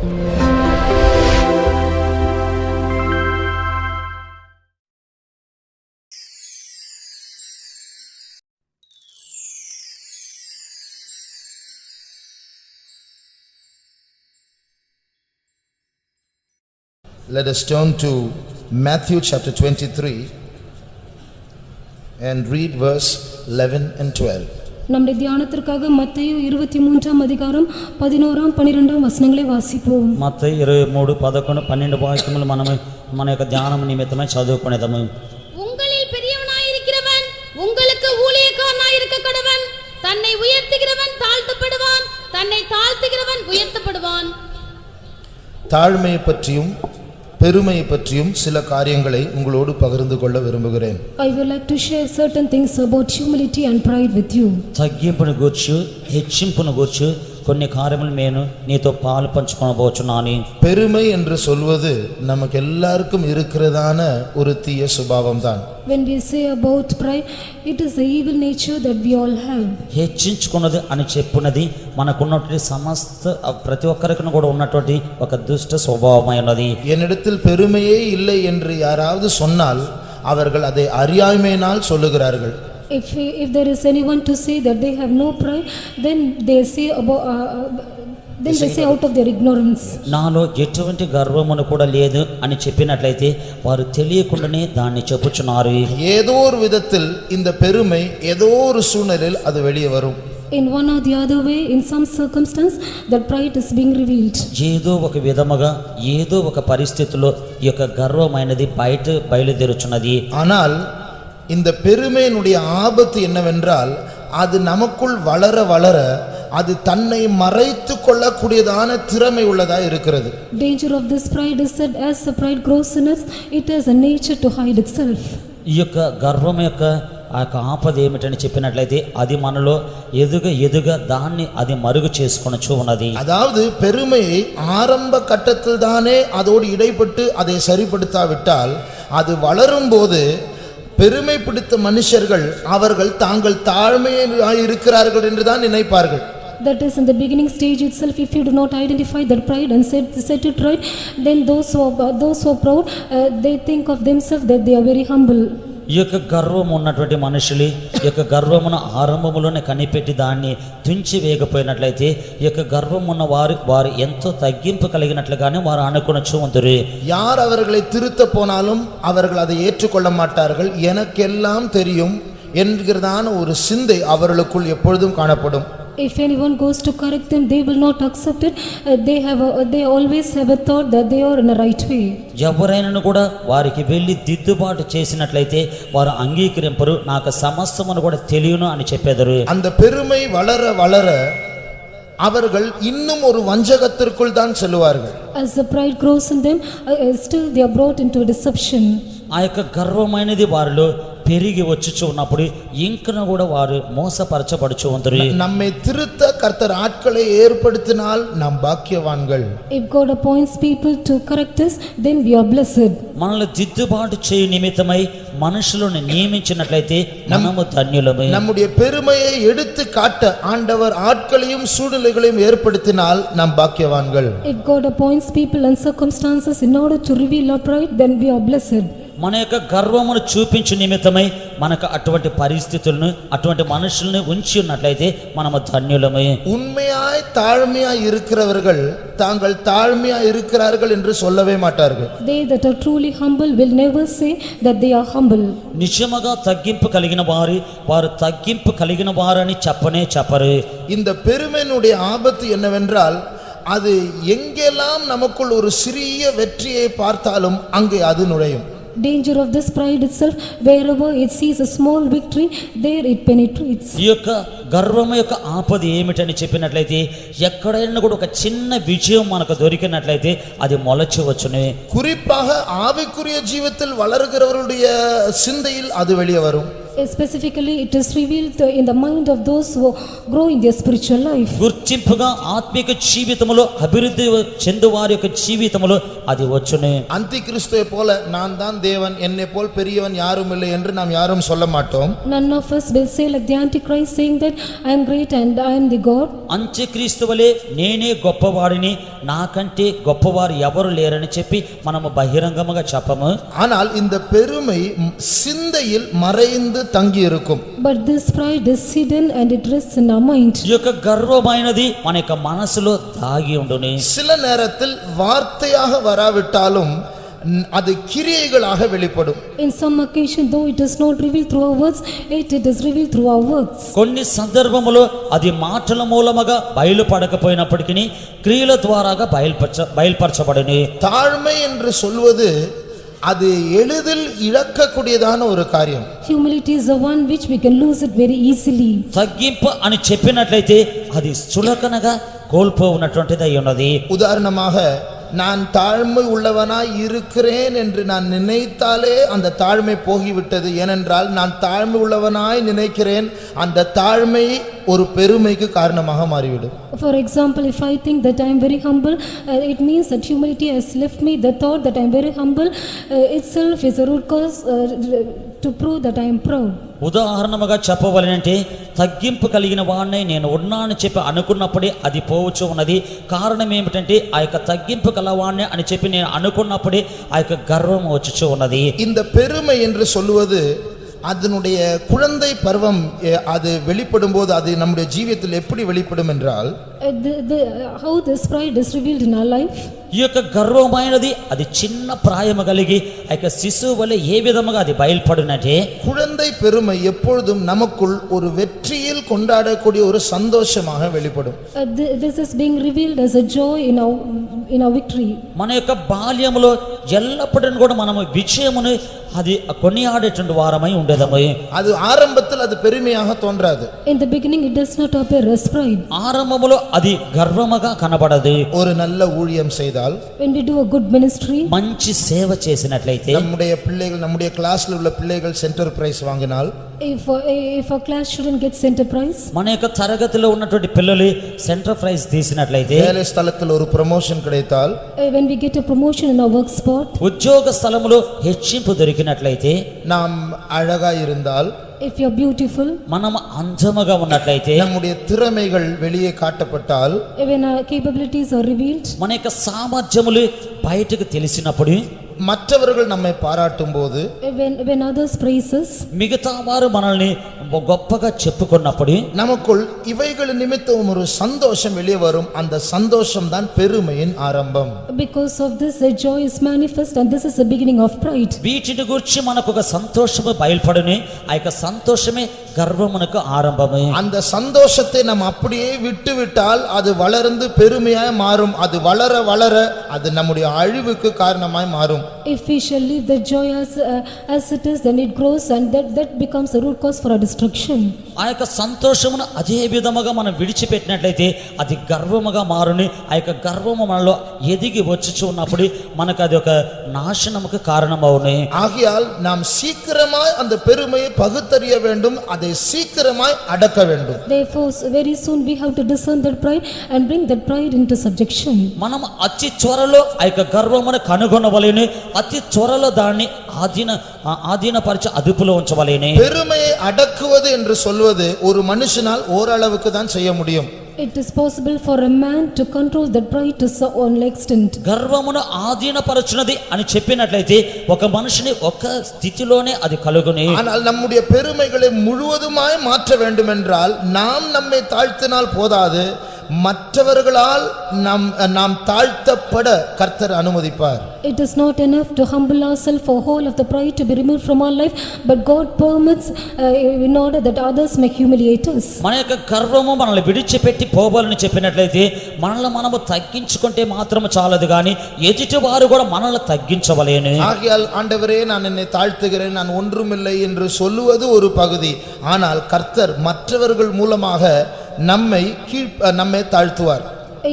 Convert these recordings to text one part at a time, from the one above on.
Let us turn to Matthew chapter 23 and read verse 11 and 12. நம்முடைய தியானத்திற்காக மத்தேயு 23ஆம் அதிகாரம் 11ஆம் 12ஆம் வசனங்களை வாசிப்போம். మత్తయి 23 11 12 వాక్యములు మన యొక్క ధ్యానం నిమిత్తమై చదువుకునేదము. உங்களில் பெரியவனாய் இருக்கிறவன் உங்களுக்கு ஊழியக்காரனாய் இருக்க கடவன். தன்னை உயர்த்துகிறவன் தாழ்த்தப்படுவான், தன்னை தாழ்த்துகிறவன் உயர்த்தப்படுவான். தாழ்மையை பற்றியும் பெருமையை பற்றியும் சில காரியங்களை உங்களோடு பகிர்ந்து கொள்ள விரும்புகிறேன். I would like to share certain things about humility and pride with you. తగ్గింపును గూర్చి హెచ్చింపును గూర్చి కొన్ని కార్యములు నేను నీతో పాలు పంచుకొనబోచున్నాను. பெருமை என்று சொல்வது நமக்கு எல்லாருக்கும் இருக்கிறதான ஒரு தீய சுபாவம் தான். When we say about pride, it is the evil nature that we all have. హెచ్చించుకున్నది అని చెప్పున్నది మనకున్నటువంటి సమస్త ప్రతి ఒక్కరికి కూడా ఉన్నటువంటి ఒక దుష్ట స్వభావమైనది. என்னிடத்தில் பெருமையே இல்லை என்று யாராவது சொன்னால் அவர்கள் அதை அறியாமையினால் சொல்லுகிறார்கள். If there is anyone to say that they have no pride, then they say about then they say out of their ignorance. నాలో ఎటువంటి గర్వమును కూడా లేదు అని చెప్పినట్లయితే వారు తెలియకుండానే దాన్ని చెప్పుచున్నారు. ஏதோ ஒரு விதத்தில் இந்த பெருமை ஏதோ ஒரு சூழ்நிலையில் அது வெளியே வரும். In one or the other way, in some circumstance, that pride is being revealed. ఏదో ఒక విధముగా ఏదో ఒక పరిస్థితిలో ఈ యొక్క గర్వమైనది బయలుదేరుచున్నది. ஆனால் இந்த பெருமையினுடைய ஆபத்து என்னவென்றால் அது நமக்குள் வளர வளர அது தன்னை மறைத்து கொள்ளக்கூடியதான திறமை உள்ளதா இருக்கிறது. Danger of this pride is that as the pride grows in us, it has a nature to hide itself. ఈ యొక్క గర్వం యొక్క ఆపద ఏమిటని చెప్పినట్లయితే అది మనలో ఎదుగ దాన్ని అది మరుగు చేసుకొనచ్చు ఉన్నది. அதாவது பெருமையை ஆரம்ப கட்டத்தில் தானே அதோடு இடைப்பட்டு அதை சரிப்படுத்தாவிட்டால் அது வளரும் போது பெருமை பிடித்த மனுஷர்கள் அவர்கள் தாங்கள் தாழ்மையாக இருக்கிறார்கள் என்று தான் நினைப்பார்கள். That is in the beginning stage itself, if you do not identify that pride and set it right, then those who are proud, they think of themselves that they are very humble. ఈ యొక్క గర్వం ఉన్నటువంటి మనుషులు ఈ యొక్క గర్వమును ఆరంభములోనే కనిపెట్టి దాన్ని తుంచి వేయకపోయినట్లయితే ఈ యొక్క గర్వం ఉన్న వారు ఎంతో తగ్గింపు కలిగినట్లుగానే వారు అనుకొనచ్చు ఉందరు. யார் அவர்களை திருத்த போனாலும் அவர்கள் அதை ஏற்றுக்கொள்ள மாட்டார்கள். எனக்கெல்லாம் தெரியும் என்கிறதான ஒரு சிந்தை அவர்களுக்குள் எப்பொழுதும் காணப்படும். If anyone goes to correct them, they will not accept it. They always have a thought that they are in the right way. ఎవరైనా కూడా వారికి వెళ్ళి దిద్దుబాటు చేసినట్లయితే వారు అంగీకరింపరు. నాకు సమస్తమును కూడా తెలియను అని చెప్పేదరు. அந்த பெருமை வளர வளர அவர்கள் இன்னும் ஒரு வஞ்சகத்திற்குள் தான் செல்வார்கள். As the pride grows in them, still they are brought into deception. ఆ యొక్క గర్వమైనది వారిలో పెరిగి వచ్చుచు ఉన్నప్పుడు ఇంకను కూడా వారు మోసపరచబడుచు ఉందరు. நம்மை திருத்த கர்த்தர் ஆட்களை ஏற்படுத்தினால் நாம் பாக்கியவான்கள். If God appoints people to correct us, then we are blessed. మనల్ని దిద్దుబాటు చేయు నిమిత్తమై మనుషులను నియమించినట్లయితే మనము ధన్యులమే. நம்முடைய பெருமையை எடுத்து காட்ட ஆண்டவர் ஆட்களையும் சூழ்நிலைகளையும் ஏற்படுத்தினால் நாம் பாக்கியவான்கள். If God appoints people and circumstances in order to reveal our pride, then we are blessed. మన యొక్క గర్వమును చూపించు నిమిత్తమై మనకు అటువంటి పరిస్థితులను అటువంటి మనుషుల్ని ఉంచి ఉన్నట్లయితే మనము ధన్యులమే. உண்மையாய் தாழ்மையாய் இருக்கிறவர்கள் தாங்கள் தாழ்மையாய் இருக்கிறார்கள் என்று சொல்லவே மாட்டார்கள். They that are truly humble will never say that they are humble. నిజముగా తగ్గింపు కలిగిన వారు తగ్గింపు కలిగిన వారని చెప్పరు. இந்த பெருமையினுடைய ஆபத்து என்னவென்றால் அது எங்கெல்லாம் நமக்குள் ஒரு சிறிய வெற்றியை பார்த்தாலும் அங்கே அது நுழையும். Danger of this pride itself, wherever it sees a small victory, there it penetrates. ఈ యొక్క గర్వము యొక్క ఆపద ఏమిటని చెప్పినట్లయితే ఎక్కడైనా కూడా ఒక చిన్న విజయం మనకు దొరికినట్లయితే అది మొలచవచ్చును. குறிப்பாக ஆவிக்குரிய ஜீவத்தில் வளர்கிறவருடைய சிந்தையில் அது வெளியே வரும். Specifically, it is revealed in the mind of those who grow in their spiritual life. గుర్తింపుగా ఆత్మిక జీవితములో అభివృద్ధి చెందు వారి యొక్క జీవితములో అది వచ్చును. அந்தி கிறிஸ்துவை போல நான் தான் தேவன், என்னை போல் பெரியவன் யாரும் இல்லை என்று நாம் யாரும் சொல்ல மாட்டோம். None of us will say like the Antichrist, saying that I am great and I am the God. అంత్యక్రీస్తు వలె నేనే గొప్పవాడిని, నాకంటే గొప్పవారు ఎవరు లేరని చెప్పి మనము బహిరంగముగా చెప్పము. ஆனால் இந்த பெருமை சிந்தையில் மறைந்து தங்கி இருக்கும். But this pride is hidden and it rests in our mind. ఈ యొక్క గర్వమైనది మన యొక్క మనసులో దాగి ఉండును. சில நேரத்தில் வார்த்தையாக வராவிட்டாலும் அது கிரியைகளாக வெளிப்படும். In some occasion, though it is not revealed through our words, it is revealed through our works. కొన్ని సందర్భములో అది మాటల మూలముగా బయలుపడకపోయినప్పటికీ క్రియల ద్వారాగా బయలుపరచబడును. தாழ்மை என்று சொல்வது அது எளிதில் இழக்கக்கூடியதான ஒரு காரியம். Humility is the one which we can lose it very easily. తగ్గింపు అని చెప్పినట్లయితే అది చులకనగా కోల్పోవునటువంటిది అయి ఉన్నది. உதாரணமாக நான் தாழ்மை உள்ளவனாய் இருக்கிறேன் என்று நான் நினைத்தாலே அந்த தாழ்மை போகிவிட்டது. ஏனென்றால் நான் தாழ்மை உள்ளவனாய் நினைக்கிறேன், அந்த தாழ்மை ஒரு பெருமைக்கு காரணமாக மாறிவிடும். For example, if I think that I am very humble, it means that humility has left me. The thought that I am very humble itself is a root cause to prove that I am proud. ఉదాహరణముగా చెప్పవలనంటే తగ్గింపు కలిగిన వాడిని నేను ఉన్నానని చెప్పి అనుకున్నప్పుడే అది పోవచ్చు ఉన్నది. కారణం ఏమిటంటే ఆ యొక్క తగ్గింపు కలవాడిని అని చెప్పి నేను అనుకున్నప్పుడే ఆ యొక్క గర్వం వచ్చుచూ ఉన్నది. இந்த பெருமை என்று சொல்லுவது அதனுடைய குழந்தை பருவம் அது வெளிப்படும் போது அது நம்முடைய ஜீவியத்தில் எப்படி வெளிப்படும் என்றால் How this pride is revealed in our life. ఈ యొక్క గర్వమైనది అది చిన్న ప్రాయము కలిగి ఆ యొక్క శిశువు వలె ఏ విధముగా అది బయలుపడునంటే குழந்தை பெருமை எப்பொழுதும் நமக்குள் ஒரு வெற்றியில் கொண்டாடக்கூடிய ஒரு சந்தோஷமாக வெளிப்படும். This is being revealed as a joy in our victory. మన యొక్క బాల్యములో ఎల్లప్పుడూ కూడా మనము విజయమును అది కొనియాడేటువంటి వారమై ఉండేదము. அது ஆரம்பத்தில் அது பெருமையாக தோன்றாது. In the beginning it does not appear as pride. ఆరంభములో అది గర్వముగా కనబడదు. ஒரு நல்ல ஊழியம் செய்தால், When we do a good ministry, మంచి సేవ చేసినట్లయితే, நம்முடைய பிள்ளைகள் நம்முடைய கிளாஸ்ல உள்ள பிள்ளைகள் சென்டர் பிரைஸ் வாங்கினால், if a class student gets center prize, మన యొక్క తరగతిలో ఉన్నటువంటి పిల్లలు సెంటర్ ప్రైజ్ తీసినట్లయితే, வேலை ஸ்தலத்தில் ஒரு ப்ரமோஷன் கிடைத்தால், when we get a promotion in our work spot, ఉద్యోగ స్థలములో హెచ్చింపు దొరికినట్లయితే, நாம் அழகா இருந்தால், if you are beautiful, మనం అందముగా ఉన్నట్లయితే, நம்முடைய திறமைகள் வெளியே காட்டப்பட்டால், when our capabilities are revealed, మన యొక్క సామర్థ్యములు బయటకు తెలిసినప్పుడు, மற்றவர்கள் நம்மை பாராட்டும் போது, when others praise us, మిగతా వారు మనల్ని గొప్పగా చెప్పుకున్నప్పుడు, நமக்குள் இவைகள் நிமித்தம் ஒரு சந்தோஷம் வெளியே வரும். அந்த சந்தோஷம் தான் பெருமையின் ஆரம்பம். because of this a joy is manifest and this is the beginning of pride. వీటిని గురించి మనకు ఒక సంతోషము బయలుపడును. ఆ యొక్క సంతోషమే గర్వమునకు ఆరంభము. அந்த சந்தோஷத்தை நாம் அப்படியே விட்டுவிட்டால் அது வளர்ந்து பெருமையாய் மாறும். அது வளர வளர அது நம்முடைய அழிவுக்கு காரணமாய் மாறும். If we shall leave the joy as it is, then it grows and that becomes a root cause for our destruction. ఆ యొక్క సంతోషమును అదే విధముగా మనం విడిచిపెట్టినట్లయితే అది గర్వముగా మారుని. ఆ యొక్క గర్వము మనలో ఎదిగి వచ్చుచు ఉన్నప్పుడు మనకు అది ఒక నాశనముకు కారణమవును. ஆகையால் நாம் சீக்கிரமாய் அந்த பெருமையை பகுத்தறிய வேண்டும், அதை சீக்கிரமாய் அடக்க வேண்டும். Therefore very soon we have to discern that pride and bring that pride into subjection. మనం అతి త్వరలో ఆ యొక్క గర్వమును కనుగొనవలెను. అతి త్వరలో దాన్ని ఆధీనపరిచి అదుపులో ఉంచవలెను. பெருமையை அடக்குவது என்று சொல்வது ஒரு மனுஷனால் ஓரளவுக்கு தான் செய்ய முடியும். It is possible for a man to control that pride to some extent. గర్వమును ఆధీనపరచునది అని చెప్పినట్లయితే ఒక మనిషిని ఒక స్థితిలోనే అది కలుగుని. ஆனால் நம்முடைய பெருமைகளை முழுவதுமாய் மாற்ற வேண்டும் என்றால் நாம் நம்மை தாழ்த்தினால் போதாது, மற்றவர்களால் நாம் தாழ்த்தப்பட கர்த்தர் அனுமதிப்பார். It is not enough to humble ourselves for whole of the pride to be removed from our life, but God permits in order that others may humiliate us. మన యొక్క గర్వము మనల్ని విడిచిపెట్టి పోవాలని చెప్పినట్లయితే మనల్ని మనము తగ్గించుకుంటే మాత్రం చాలదు కానీ ఎదుటి వారు కూడా మనల్ని తగ్గించవలేను. ஆகையால் ஆண்டவரே நான் என்னை தாழ்த்துகிறேன், நான் ஒன்றுமில்லை என்று சொல்லுவது ஒரு பகுதி. ஆனால் கர்த்தர் மற்றவர்கள் மூலமாக நம்மை தாழ்த்துவார்.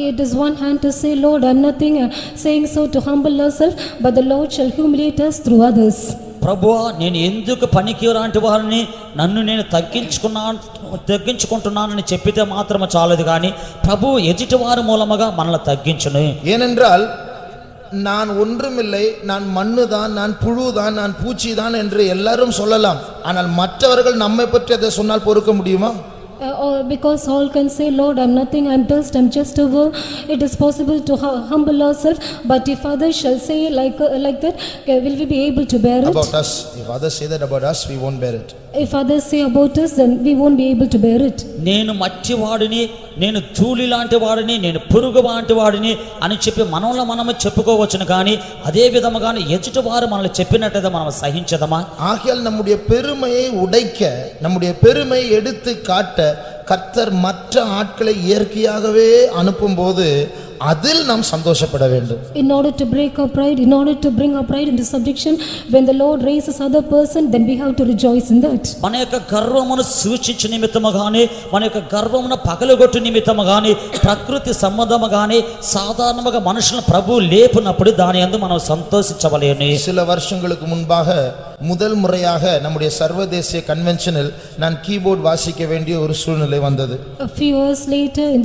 It is one hand to say, Lord, I am nothing, saying so to humble ourselves, but the Lord shall humiliate us through others. ప్రభువా నేను ఎందుకు పనికిరాంటి వారిని నన్ను నేను తగ్గించుకుంటున్నానని చెప్పితే మాత్రమే చాలదు కానీ ప్రభు ఎదుటివారి మూలముగా మనల్ని తగ్గించును. ஏனென்றால் நான் ஒன்றுமில்லை, நான் மண்ணுதான், நான் புழுதான், நான் பூச்சிதான் என்று எல்லாரும் சொல்லலாம். ஆனால் மற்றவர்கள் நம்மை பற்றி அதை சொன்னால் பொறுக்க முடியுமா? Or because all can say, Lord, I'm nothing, I'm dust, I'm just a worm. It is possible to humble ourselves, but if others shall say like that, will we be able to bear it? About us, if others say that about us, we won't bear it. If others say about us, then we won't be able to bear it. నేను మట్టి వాడిని, నేను ధూళి లాంటి వాడిని, నేను పురుగు లాంటి వాడిని అని చెప్పి మనలో మనము చెప్పుకోవచ్చును, కానీ అదే విధముగానే ఎదుటి వారు మనల్ని చెప్పినట్టుగా మనం సహించదమా? ஆகையால் நம்முடைய பெருமையை உடைக்க, நம்முடைய பெருமையை எடுத்து காட்ட கர்த்தர் மற்ற ஆட்களை இயற்கையாகவே அனுப்பும்போது அதில் நாம் சந்தோஷப்பட வேண்டும். In order to break our pride, in order to bring our pride into subjection, when the Lord raises other person, then we have to rejoice in that. మన యొక్క గర్వమును సూచించు నిమిత్తము గాని, మన యొక్క గర్వమును పగలగొట్టు నిమిత్తము గాని, ప్రకృతి సంబంధము గాని సాధారణముగా మనుషులను ప్రభు లేపునప్పుడు దాని యందు మనం సంతోషించవలెను. சில வருஷங்களுக்கு முன்பாக முதல் முறையாக நம்முடைய சர்வதேசிய கன்வென்ஷனில் நான் கீபோர்ட் வாசிக்க வேண்டிய ஒரு சூழ்நிலை வந்தது. A few years later, in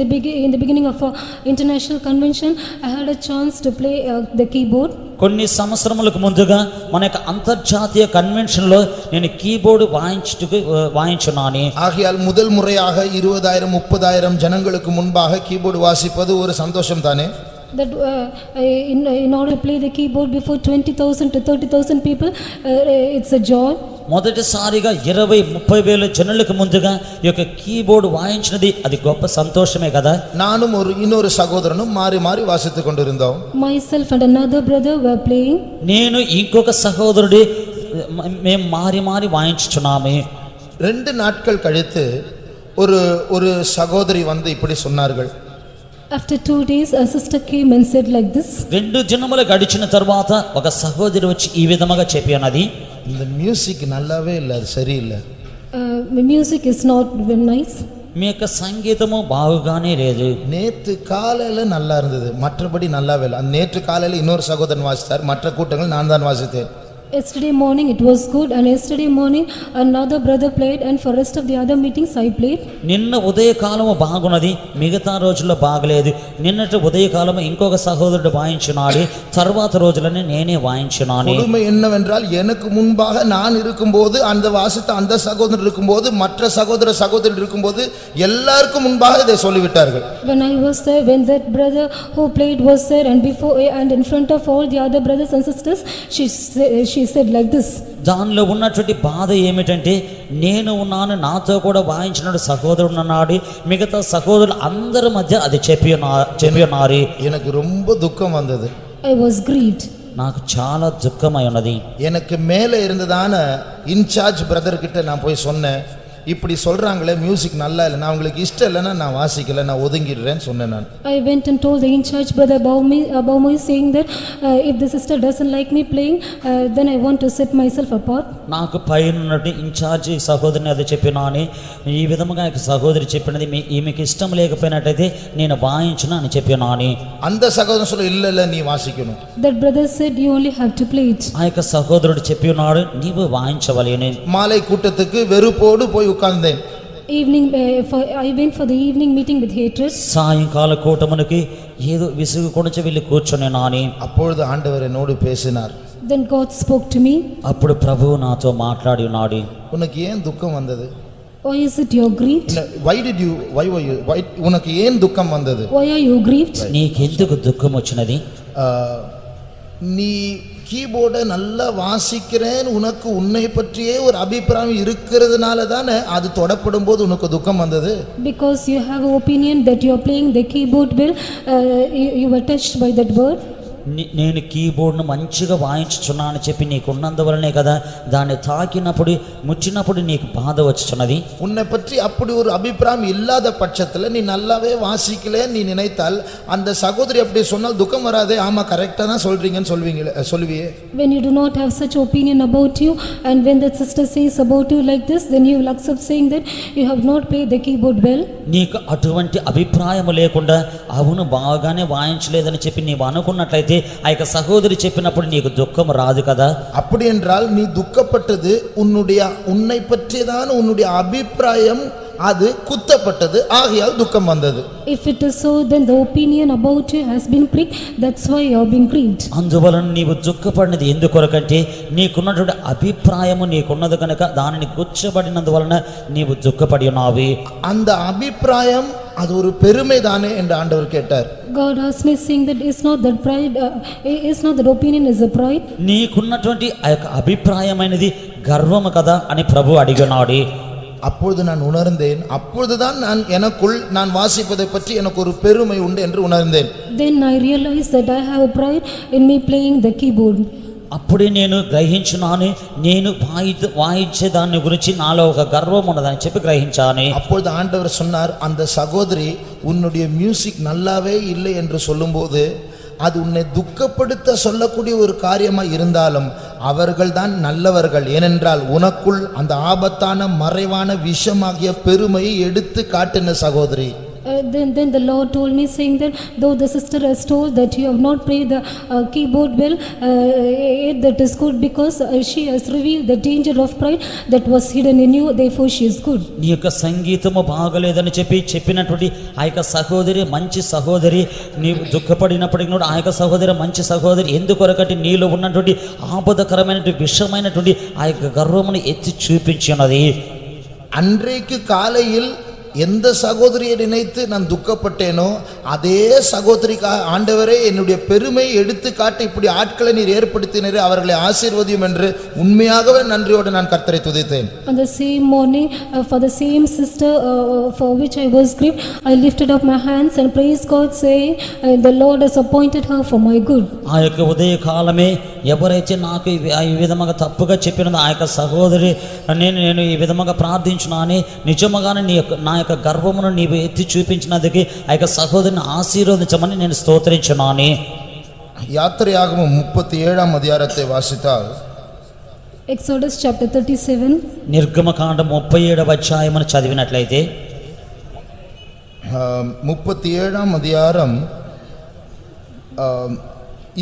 the beginning of our international convention, I had a chance to play the keyboard. కొన్ని సంవత్సరములకు ముందుగా మన యొక్క అంతర్జాతీయ కన్వెన్షన్ లో నేను కీబోర్డు వాయించున్నాను. ஆகையால் முதல் முறையாக 20,000-30,000 ஜனங்களுக்கு முன்பாக கீபோர்டு வாசிப்பது ஒரு சந்தோஷம் தானே? That in order to play the keyboard before 20,000 to 30,000 people, it's a joy. మొదటిసారిగా 20-30 వేల జనులకు ముందుగా ఈ యొక్క కీబోర్డు వాయించినది అది గొప్ప సంతోషమే కదా. நானும் இன்னொரு சகோதரனும் மாறி மாறி வாசித்துக் கொண்டிருந்தோம். Myself and another brother were playing. నేను ఇంకొక సహోదరుడి మేము మారి మారి వాయించుచున్నాము. 2 நாட்கள் கழித்து ஒரு சகோதரி வந்து இப்படி சொன்னார்கள். After 2 days, a sister came and said like this. 2 దినములు గడిచిన తర్వాత ఒక సహోదరి వచ్చి ఈ విధముగా చెప్పినది, இந்த மியூசிக் நல்லாவே இல்ல, அது சரியில்லை. Music is not very nice. మీ యొక్క సంగీతము బాగుగానే లేదు. நேத்து காலையில நல்லா இருந்தது, மற்றபடி நல்லாவே இல்லை. நேற்று காலையில இன்னொரு சகோதரன் வாசித்தார், மற்ற கூட்டங்கள் நான் தான் வாசித்தேன். Yesterday morning it was good, and yesterday morning another brother played, and for rest of the other meetings I played. నిన్న ఉదయకాలము బాగున్నది, మిగతా రోజుల్లో బాగలేదు. నిన్నటి ఉదయకాలము ఇంకొక సహోదరుడు వాయించున్నాడు, తర్వాత రోజులని నేనే వాయించున్నాను. கொடுமை என்னவென்றால் எனக்கு முன்பாக நான் இருக்கும்போது, அந்த வாசித்த அந்த சகோதரர் இருக்கும்போது, மற்ற சகோதரர் இருக்கும்போது எல்லாருக்கும் முன்பாக இதை சொல்லிவிட்டார்கள். When I was there, when that brother who played was there, and before and in front of all the other brothers and sisters, she said like this. దానిలో ఉన్నటువంటి బాధ ఏమిటంటే, నేను ఉన్నాను, నాతో కూడా వాయించిన సహోదరుడు ఉన్నాడు, మిగతా సహోదరులు అందరి మధ్య అది చెప్పి ఉన్నారు. எனக்கு ரொம்ப துக்கம் வந்தது. I was grieved. నాకు చాలా దుఃఖమై ఉన్నది. எனக்கு மேலே இருந்ததான இன்சார்ஜ் பிரதர் கிட்ட நான் போய் சொன்னேன், இப்படி சொல்றாங்களே மியூசிக் நல்லா இல்லை, நான் உங்களுக்கு இஷ்டம் இல்லைன்னா நான் வாசிக்கல, நான் ஒதுங்கிடுறேன்னு சொன்னேன். நான் I went and told the in-charge brother above me saying that if the sister doesn't like me playing, then I want to set myself apart. నాకు పైన ఉన్నటువంటి ఇన్ఛార్జ్ సహోదరిని అది చెప్పినాను, ఈ విధముగా సహోదరి చెప్పినది ఈమెకి ఇష్టం లేకపోయినట్టయితే నేను వాయించును అని చెప్పినాను. அந்த சகோதரன் சொல்ல இல்ல இல்ல நீ வாசிக்கணும். That brother said you only have to play it. ఆ యొక్క సహోదరుడు చెప్పి ఉన్నాడు, నీవు వాయించవలెను. மாலை கூட்டத்துக்கு வெறுப்போடு போய் உட்கார்ந்தேன். I went for the evening meeting with hatred. సాయంకాల కూటమునికి ఏదో విసుగు కొనచి వెళ్ళి కూర్చొని నాని. அப்பொழுது ஆண்டவர் என்னோடு பேசினார். Then God spoke to me. అప్పుడు ప్రభువు నాతో మాట్లాడి ఉన్నాడు. உனக்கு ஏன் துக்கம் வந்தது? Why is it your grieved? why உனக்கு ஏன் துக்கம் வந்தது? Why are you grieved? నీకెందుకు దుఃఖం వచ్చినది? நீ கீபோர்டை நல்லா வாசிக்கிறேன், உனக்கு உன்னை பற்றியே ஒரு அபிப்பிராயம் இருக்கிறதுனால தானே அது தொடப்படும் போது உனக்கு துக்கம் வந்தது. Because you have an opinion that you are playing the keyboard well, you were touched by that word. నేను కీబోర్డ్ను మంచిగా వాయించుచున్నానని చెప్పి నీకు ఉన్నందువలనే కదా దాన్ని తాకినప్పుడు ముచ్చినప్పుడు నీకు బాధ వచ్చుచున్నది. உன்னை பற்றி அப்படி ஒரு அபிப்பிராயம் இல்லாத பட்சத்தில் நீ நல்லாவே வாசிக்கல நீ நினைத்தால் அந்த சகோதரி அப்படி சொன்னால் துக்கம் வராதே. ஆமா கரெக்டா தான் சொல்றீங்கன்னு சொல்லுவியே. When you do not have such opinion about you, and when that sister says about you like this, then you will accept saying that you have not played the keyboard well. నీకు అటువంటి అభిప్రాయం లేకుండా అవును బాగానే వాయించలేదని చెప్పి నీవు అనుకున్నట్లయితే చెప్పినట్లయితే ఆ యొక్క సహోదరి చెప్పినప్పుడు నీకు దుఃఖం రాదు కదా. அப்படி என்றால் நீ துக்கப்பட்டது உன்னை பற்றியதான உன்னுடைய அபிப்பிராயம் அது குத்தப்பட்டது, ஆகையால் துக்கம் வந்தது. If it is so, then the opinion about you has been pricked, that's why you are being grieved. అందువలన నీవు దుఃఖపడినది ఎందుకొరకంటే నీకున్నటువంటి అభిప్రాయము నీకున్నది కనుక దానిని గుచ్చబడినందువలన నీవు దుఃఖపడి ఉన్నావు. அந்த அபிப்பிராயம் அது ஒரு பெருமை தானே என்று ஆண்டவர் கேட்டார். God asked me saying that is not that pride, is not that opinion is a pride. నీకున్నటువంటి ఆ యొక్క అభిప్రాయమైనది గర్వము కదా అని ప్రభు అడిగినాడు. அப்பொழுது நான் உணர்ந்தேன், அப்பொழுதுதான் நான் வாசிப்பதை பற்றி எனக்கு ஒரு பெருமை உண்டு என்று உணர்ந்தேன். Then I realized that I have a pride in me playing the keyboard. అప్పుడే నేను గ్రహించున్నాను, నేను వాయించే దాని గురించి నాలో ఒక గర్వం ఉన్నదని చెప్పి గ్రహించాను. அப்பொழுது ஆண்டவர் சொன்னார், அந்த சகோதரி உன்னுடைய மியூசிக் நல்லாவே இல்லை என்று சொல்லும்போது அது உன்னை துக்கப்படுத்த சொல்லக்கூடிய ஒரு காரியமாக இருந்தாலும் அவர்கள்தான் நல்லவர்கள். ஏனென்றால் உனக்குள் அந்த ஆபத்தான மறைவான விஷமாகிய பெருமையை எடுத்து காட்டின சகோதரி. Then the Lord told me saying that though the sister has told that you have not played the keyboard well, that is good because she has revealed the danger of pride that was hidden in you, therefore she is good. నీ యొక్క సంగీతము బాగలేదని చెప్పినటువంటి ఆ యొక్క సహోదరి మంచి సహోదరి, నీవు దుఃఖపడినప్పటికీ కూడా ఆ యొక్క సహోదరి మంచి సహోదరి ఎందుకొరకంటే నీలో ఉన్నటువంటి ఆపదకరమైనటువంటి విషమైనటువంటి ఆ యొక్క గర్వమును ఎత్తి చూపించినది. அன்றைக்கு காலையில் எந்த சகோதரியை நினைத்து நான் துக்கப்பட்டேனோ அதே சகோதரிக்காக ஆண்டவரே என்னுடைய பெருமை எடுத்து காட்டி இப்படி ஆட்களை நீர் ஏற்படுத்தினரே, அவர்களை ஆசீர்வதியும் என்று உண்மையாகவே நன்றியோடு நான் கர்த்தரை துதித்தேன். On the same morning, for the same sister for which I was grieved, I lifted up my hands and praised God, saying, the Lord has appointed her for my good. ఆ యొక్క ఉదయ కాలమే ఎవరైతే నాకు ఈ విధముగా తప్పుగా చెప్పినదో ఆ యొక్క సహోదరి నేను ఈ విధముగా ప్రార్థించున్నాను, నిజముగానే నా యొక్క గర్వమును నీవు ఎత్తి చూపించినందుకు ఆ యొక్క సహోదరిని ఆశీర్వదించమని నేను స్తోత్రించున్నాను. யாத்திரையாகமம் 37ஆம் அதிகாரத்தை வாசித்தால் Exodus chapter 37. నిర్గమకాండం 37వ అధ్యాయమును చదివినట్లయితే 37ஆம் அதிகாரம்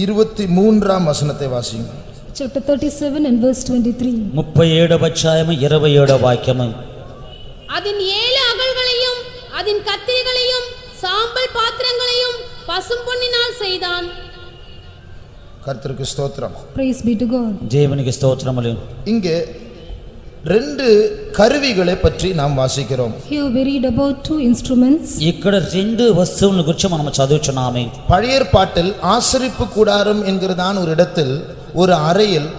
23ஆம் வசனத்தை வாசிங்க. Chapter 37 and verse 23. 37వ అధ్యాయము 27వ వాక్యము. அதன் 7 அகல்களையும் அதன் கத்திரிகளையும் சாம்பல் பாத்திரங்களையும் பசும்பொன்னினால் செய்தான். கர்த்தருக்கு ஸ்தோத்திரம். Praise be to God. దేవునికి స్తోత్రములు. இங்கே 2 கருவிகளை பற்றி நாம் வாசிக்கிறோம். Here we read about 2 instruments. ఇక్కడ 2 వస్తువుల గురించి మనం చదువుచున్నాము. பழைய ஏற்பாட்டில் ஆசரிப்பு கூடாரம் என்கிறதான ஒரு இடத்தில் ஒரு அறையில்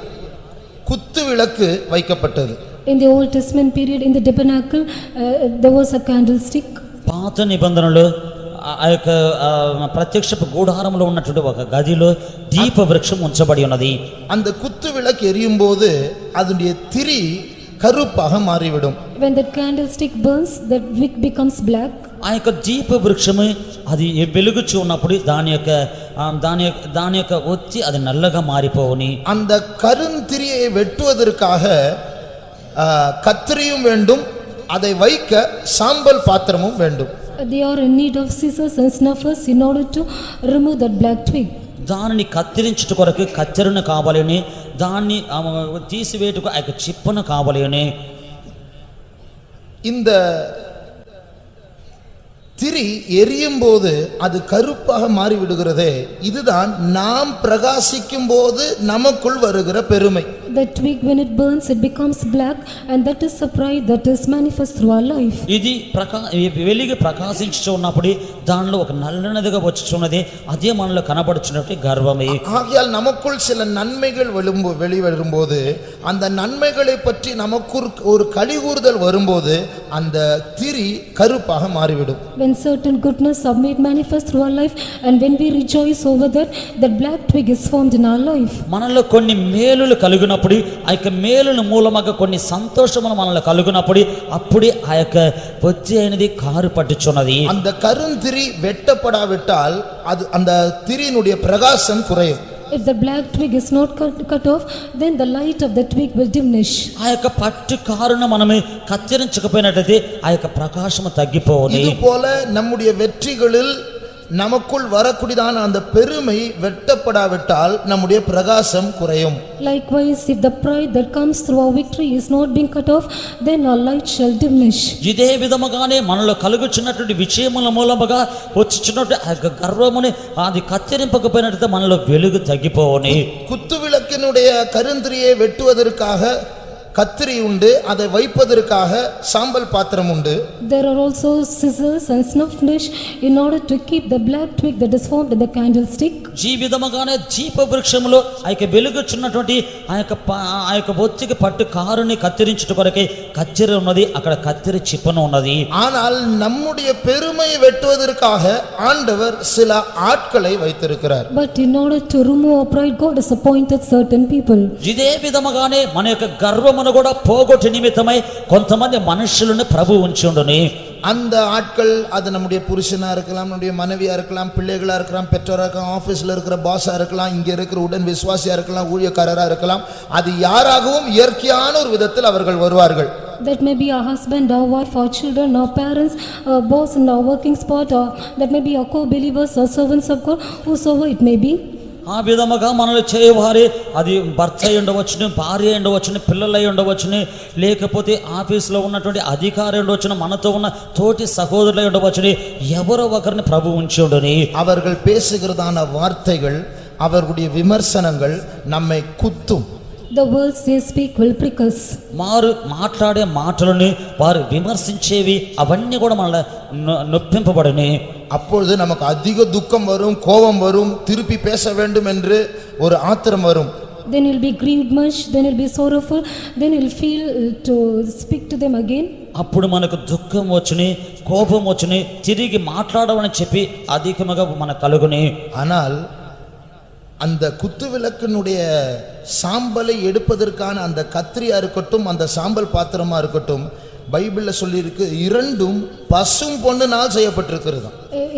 குத்து விளக்கு வைக்கப்பட்டது. In the Old Testament period, in the tabernacle, there was a candlestick. పాత నిబంధనలో ఆ యొక్క ప్రత్యక్షపు గూఢారంలో ఉన్నటువంటి ఒక గదిలో దీప వృక్షం ఉంచబడి ఉన్నది. அந்த குத்து விளக்கு எரியும் போது அதனுடைய திரி கருப்பாக மாறிவிடும். When that candlestick burns, that wick becomes black. ఆ యొక్క దీప వృక్షము అది వెలుగుచూ ఉన్నప్పుడు దాని యొక్క ఒత్తి అది నల్లగా మారిపోవుని. அந்த கருந்திரியை வெட்டுவதற்காக கத்திரியும் வேண்டும், அதை வைக்க சாம்பல் பாத்திரமும் வேண்டும். They are in need of scissors and snuffers in order to remove that black twig. దానిని కత్తిరించుట కొరకు కత్తెరను కావాలని, దాన్ని తీసివేటుకు ఆ యొక్క చిప్పను కావాలని. இந்த திரி எரியும் போது அது கருப்பாக மாறிவிடுகிறதே, இதுதான் நாம் பிரகாசிக்கும் போது நமக்குள் வருகிற பெருமை. The twig when it burns it becomes black, and that is the pride that is manifest through our life. ఇది వెలిగి ప్రకాశించుచు ఉన్నప్పుడు దానిలో ఒక నల్లనదిగా వచ్చుచున్నది, అదే మనలో కనబడుచున్నట్టు గర్వమే. ஆகையால் நமக்குள் சில நன்மைகள் வெளிவரும்போது அந்த நன்மைகளை பற்றி நமக்கு ஒரு கலிகூறுதல் வரும்போது அந்த திரி கருப்பாக மாறிவிடும். When certain goodness are made manifest through our life, and when we rejoice over that, that black twig is formed in our life. మనలో కొన్ని మేలులు కలుగునప్పుడు ఆ యొక్క మేలుల మూలముగా కొన్ని సంతోషములు మనలో కలుగునప్పుడు అప్పుడే ఆ యొక్క పొత్తి అయినది కారు పట్టుచున్నది. அந்த கருந்திரி வெட்டப்படாவிட்டால் அது அந்த திரியினுடைய பிரகாசம் குறையும். If the black twig is not cut off, then the light of the twig will diminish. ఆ యొక్క పట్టు కారును మనము కత్తిరించకపోయినట్లయితే ఆ యొక్క ప్రకాశము తగ్గిపోవును. இது போல நம்முடைய வெற்றிகளில் நமக்குள் வரக்கூடியதான அந்த பெருமை வெட்டப்படாவிட்டால் நம்முடைய பிரகாசம் குறையும். Likewise, if the pride that comes through our victory is not being cut off, then our light shall diminish. ఇదే విధముగానే మనలో కలుగుచున్నటువంటి విషయముల మూలముగా వచ్చుచున్నటువంటి ఆ యొక్క గర్వముని అది కత్తిరింపకపోయినట్లయితే మనలో వెలుగు తగ్గిపోవని. குத்துவிளக்கினுடைய கருந்திரியை வெட்டுவதற்காக கத்திரி உண்டு, அதை வைப்பதற்காக சாம்பல் பாத்திரம் உண்டு. There are also scissors and snuff dish in order to keep the black twig that is formed in the candlestick. ఈ విధముగానే జీప వృక్షములో ఆ యొక్క వెలుగుచున్నటువంటి ఆ యొక్క ఒత్తికి పట్టు కారుని కత్తిరించుట కొరకే కత్తెర ఉన్నది, అక్కడ కత్తెర చిప్పను ఉన్నది. ஆனால் நம்முடைய பெருமையை வெட்டுவதற்காக ஆண்டவர் சில ஆட்களை வைத்திருக்கிறார். But in order to remove our pride, God has appointed certain people. ఇదే విధముగానే మన యొక్క గర్వమును కూడా పోగొట్టు నిమిత్తమై కొంతమంది మనుషులను ప్రభు ఉంచి ఉండును. அந்த ஆட்கள் அது நம்முடைய புருஷனா இருக்கலாம், நம்முடைய மனைவியா இருக்கலாம், பிள்ளைகளா இருக்கலாம், பெற்றோரா இருக்கலாம், ஆபீஸ்ல இருக்கிற பாஸா இருக்கலாம், இங்க இருக்கிற உடன் விசுவாசியா இருக்கலாம், ஊழியக்காரரா இருக்கலாம். அது யாராகவும் இயற்கையான ஒரு விதத்தில் அவர்கள் வருவார்கள். That may be our husband, our wife, our children, our parents, our boss in our working spot, or that may be our co-believers or servants of God, whosoever it may be. ఆ విధముగా మనల్ని చేయవారి అది భర్త అయి ఉండవచ్చును, భార్య అయి ఉండవచ్చును, పిల్లలు అయి ఉండవచ్చును, లేకపోతే ఆఫీసులో ఉన్నటువంటి అధికారి ఉండవచ్చును, మనతో ఉన్న తోటి సహోదరులు అయి ఉండవచ్చును, ఎవరో ఒకరిని ప్రభు ఉంచి ఉండును. அவர்கள் பேசுகிறதான வார்த்தைகள், அவர்களுடைய விமர்சனங்கள் நம்மை குத்தும். The words they speak will prick us. వారు మాట్లాడే మాటలని వారు విమర్శించేవి అవన్నీ కూడా మన నొప్పింపబడని. அப்பொழுது நமக்கு அதிக துக்கம் வரும், கோபம் வரும், திருப்பி பேச வேண்டும் என்று ஒரு ஆத்திரம் வரும். Then you'll be grieved much, then you'll be sorrowful, then you'll feel to speak to them again. అప్పుడు మనకు దుఃఖం వచ్చుని, కోపం వచ్చుని, తిరిగి మాట్లాడమని చెప్పి అధికముగా మన కలుగుని. ஆனால் அந்த குத்துவிளக்கினுடைய சாம்பலை எடுப்பதற்கான அந்த கத்திரியா இருக்கட்டும், அந்த சாம்பல் பாத்திரமா இருக்கட்டும், பைபிள்ல சொல்லி இருக்கு, இரண்டும் பசும் பொன்னினால் செய்யப்பட்டிருக்கிறது.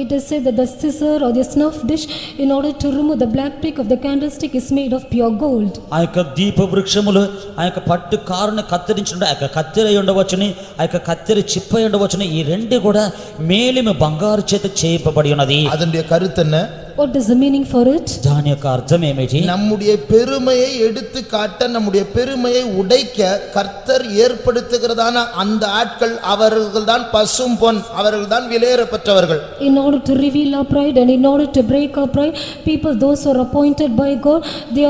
It is said that the scissor or the snuff dish in order to remove the black twig of the candlestick is made of pure gold. ఆ యొక్క దీప వృక్షములు ఆ యొక్క పట్టు కారుని కత్తిరించుంటే ఆ యొక్క కత్తెర అయి ఉండవచ్చుని, ఆ యొక్క కత్తెర చిప్ప అయి ఉండవచ్చుని, ఈ రెండు కూడా మేలిమి బంగారు చేత చేయబడి ఉన్నది. அதனுடைய கருத்து என்ன? What is the meaning for it? దాని యొక్క అర్థం ఏమిటి? நம்முடைய பெருமையை எடுத்து காட்ட, நம்முடைய பெருமையை உடைக்க கர்த்தர் ஏற்படுத்துகிறதான அந்த ஆட்கள் அவர்கள்தான் பசும் பொன், அவர்கள்தான் விலையேறப்பட்டவர்கள். In order to reveal our pride and in order to break our pride, people those who are appointed by God, they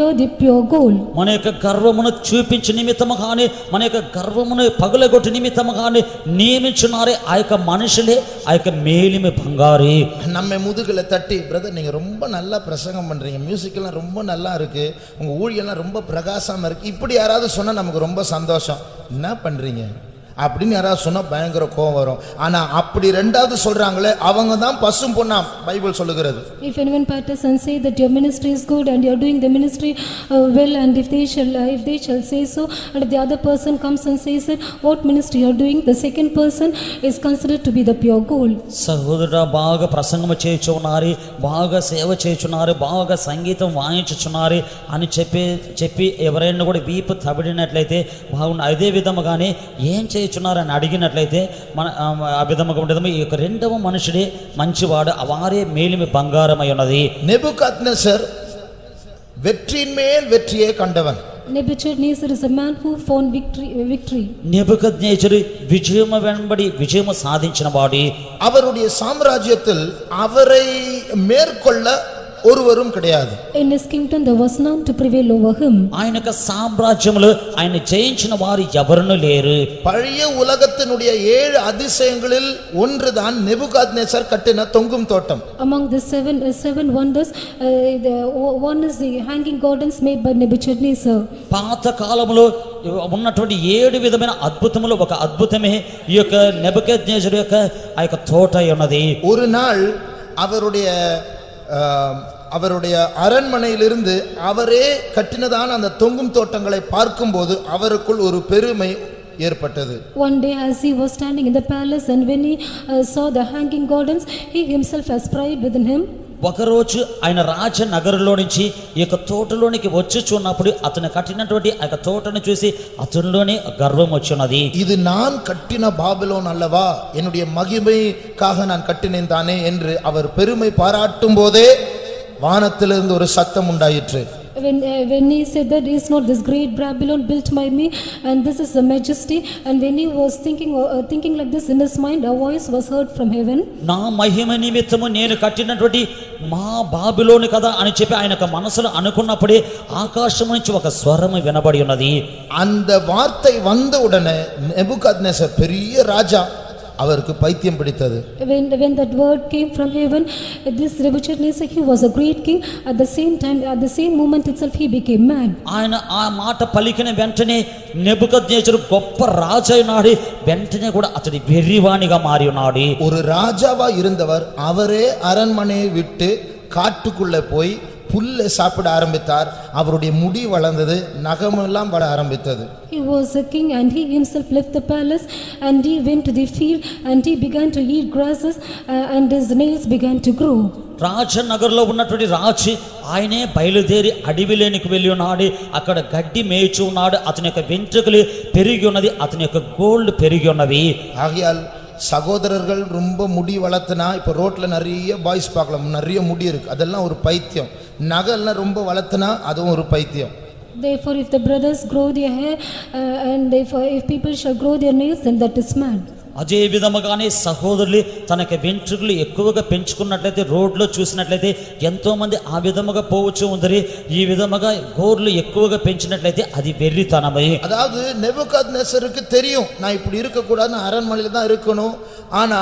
are the pure gold. మన యొక్క గర్వమును చూపించే నిమిత్తము గాని, మన యొక్క గర్వమును పగలగొట్టు నిమిత్తము గాని నియమించున్నారే ఆ యొక్క మనుషులే ఆ యొక్క మేలిమి బంగారు. நம்ம முதுகுல தட்டி, பிரதர் நீங்க ரொம்ப நல்லா பிரசங்கம் பண்றீங்க, மியூசிக் எல்லாம் ரொம்ப நல்லா இருக்கு, உங்க ஊழியெல்லாம் ரொம்ப பிரகாசமா இருக்கு, இப்படி யாராவது சொன்னா நமக்கு ரொம்ப சந்தோஷம். என்ன பண்றீங்க அப்படின்னு யாராவது சொன்னா பயங்கர கோபம் வரும். ஆனா அப்படி ரெண்டாவது சொல்றாங்களே, அவங்க தான் பசும் பொன்னாம் பைபிள் சொல்லுகிறது. If anyone patters and say that your ministry is good and you are doing the ministry well, and if they shall say so, and if the other person comes and says that what ministry you are doing, the second person is considered to be the pure gold. సహోదరుడా, బాగా ప్రసంగం చేయుచున్నారు, బాగా సేవ చేయుచున్నారు, బాగా సంగీతం వాయించుచున్నారు అని చెప్పి ఎవరైనా కూడా వీపు తబిడినట్లయితే బాగుండు. అదే విధముగానే ఏం చేయుచున్నారని అడిగినట్లయితే మన ఆ విధముగా ఉండదు. ఈ యొక్క రెండవ మనుషుడే మంచివాడు, వారే మేలిమి బంగారమై ఉన్నది. నెబుకద్నెజర్ வெற்றியின் மேல் வெற்றியை கண்டவன். Nebuchadnezzar is a man who found victory. నెబుకద్నెజరు విజయము వెంబడి విజయము సాధించిన వాడు. அவருடைய சாம்ராஜ்யத்தில் அவரை மேற்கொள்ள ஒருவரும் கிடையாது. In his kingdom there was none to prevail over him. ఆయన యొక్క సామ్రాజ్యములో ఆయన జయించిన వారు ఎవరునూ లేరు. பழைய உலகத்தினுடைய 7 அதிசயங்களில் ஒன்றுதான் நெபுகாத்நேசர் கட்டின தொங்கும் தோட்டம். Among the seven wonders, one is the hanging gardens made by Nebuchadnezzar. పాత కాలములో ఉన్నటువంటి 7 విధమైన అద్భుతములు ఒక అద్భుతమే ఈ యొక్క నెబుకద్నెజరు యొక్క ఆ యొక్క తోట ఉన్నది. ஒரு நாள் அவருடைய அரண்மனையிலிருந்து அவரே கட்டினதான அந்த தொங்கும் தோட்டங்களை பார்க்கும்போது அவருக்குள் ஒரு பெருமை ஏற்பட்டது. One day as he was standing in the palace and when he saw the hanging gardens, he himself has pride within him. ఒకరోజు ఆయన రాజనగరులో నుంచి ఈ యొక్క తోటలోనికి వచ్చి చూన్నప్పుడు అతను కట్టినటువంటి ఆ యొక్క తోటను చూసి అతనిలోనే గర్వం వచ్చున్నది. இது நான் கட்டின பாபிலோன் அல்லவா, என்னுடைய மகிமைக்காக நான் கட்டினேன் தானே என்று அவர் பெருமை பாராட்டும் போதே வானத்திலிருந்து ஒரு சத்தம் உண்டாயிற்று. When he said that is not this great Babylon built by me and this is the majesty, and when he was thinking like this in his mind, a voice was heard from heaven. నా మహిమ నిమిత్తము నేను కట్టినటువంటి మా బాబిలోను కదా అని చెప్పి ఆయన యొక్క మనసులో అనుకున్నప్పుడే ఆకాశం నుంచి ఒక స్వరము వినబడి ఉన్నది. அந்த வார்த்தை வந்த உடனே నెబుకద్నెజర్ பெரிய ராஜா, அவருக்கு பைத்தியம் பிடித்தது. When that word came from heaven, this Nebuchadnezzar, he was a great king. At the same time, at the same moment itself, he became mad. ఆయన ఆ మాట పలికిన వెంటనే నెబుకద్నెజరు గొప్ప రాజు అయినాడు. వెంటనే కూడా అతడి వెర్రివాణిగా మారి ఉన్నాడు. ஒரு ராஜாவா இருந்தவர் அவரே அரண்மனையை விட்டு காட்டுக்குள்ளே போய் புல்லை சாப்பிட ஆரம்பித்தார். அவருடைய முடி வளர்ந்தது, நகமெல்லாம் வளர ஆரம்பித்தது. He was a king and he himself left the palace and he went to the field and he began to eat grasses and his nails began to grow. రాజనగర్లో ఉన్నటువంటి రాజు ఆయనే బయలుదేరి అడవిలోనికి వెళ్ళి ఉన్నాడు. అక్కడ గడ్డి మేయిచు ఉన్నాడు. అతని యొక్క వెంట్రుకలు పెరిగి ఉన్నది, అతని యొక్క గోల్డ్ పెరిగి ఉన్నవి. ஆகையால் சகோதரர்கள் ரொம்ப முடி வளர்த்துனா இப்போ ரோட்ல நிறைய பாய்ஸ் பார்க்கலாம், நிறைய முடி இருக்கு, அதெல்லாம் ஒரு பைத்தியம். நகெல்லாம் ரொம்ப வளர்த்துனா அதுவும் ஒரு பைத்தியம். Therefore, if the brothers grow their hair and if people shall grow their nails, then that is mad. అదే విధముగానే సహోదరులు తనక వెంట్రుకలు ఎక్కువగా పెంచుకున్నట్లయితే రోడ్లో చూసినట్లయితే ఎంతో మంది ఆ విధముగా పోవచ్చు ఉందరి. ఈ విధముగా గోర్లు ఎక్కువగా పెంచినట్లయితే అది వెర్రితనమే. அதாவது నెబుకద్నెజருக்கு தெரியும், நான் இப்படி இருக்கக்கூடாது, நான் அரண்மனையில தான் இருக்கணும், ஆனா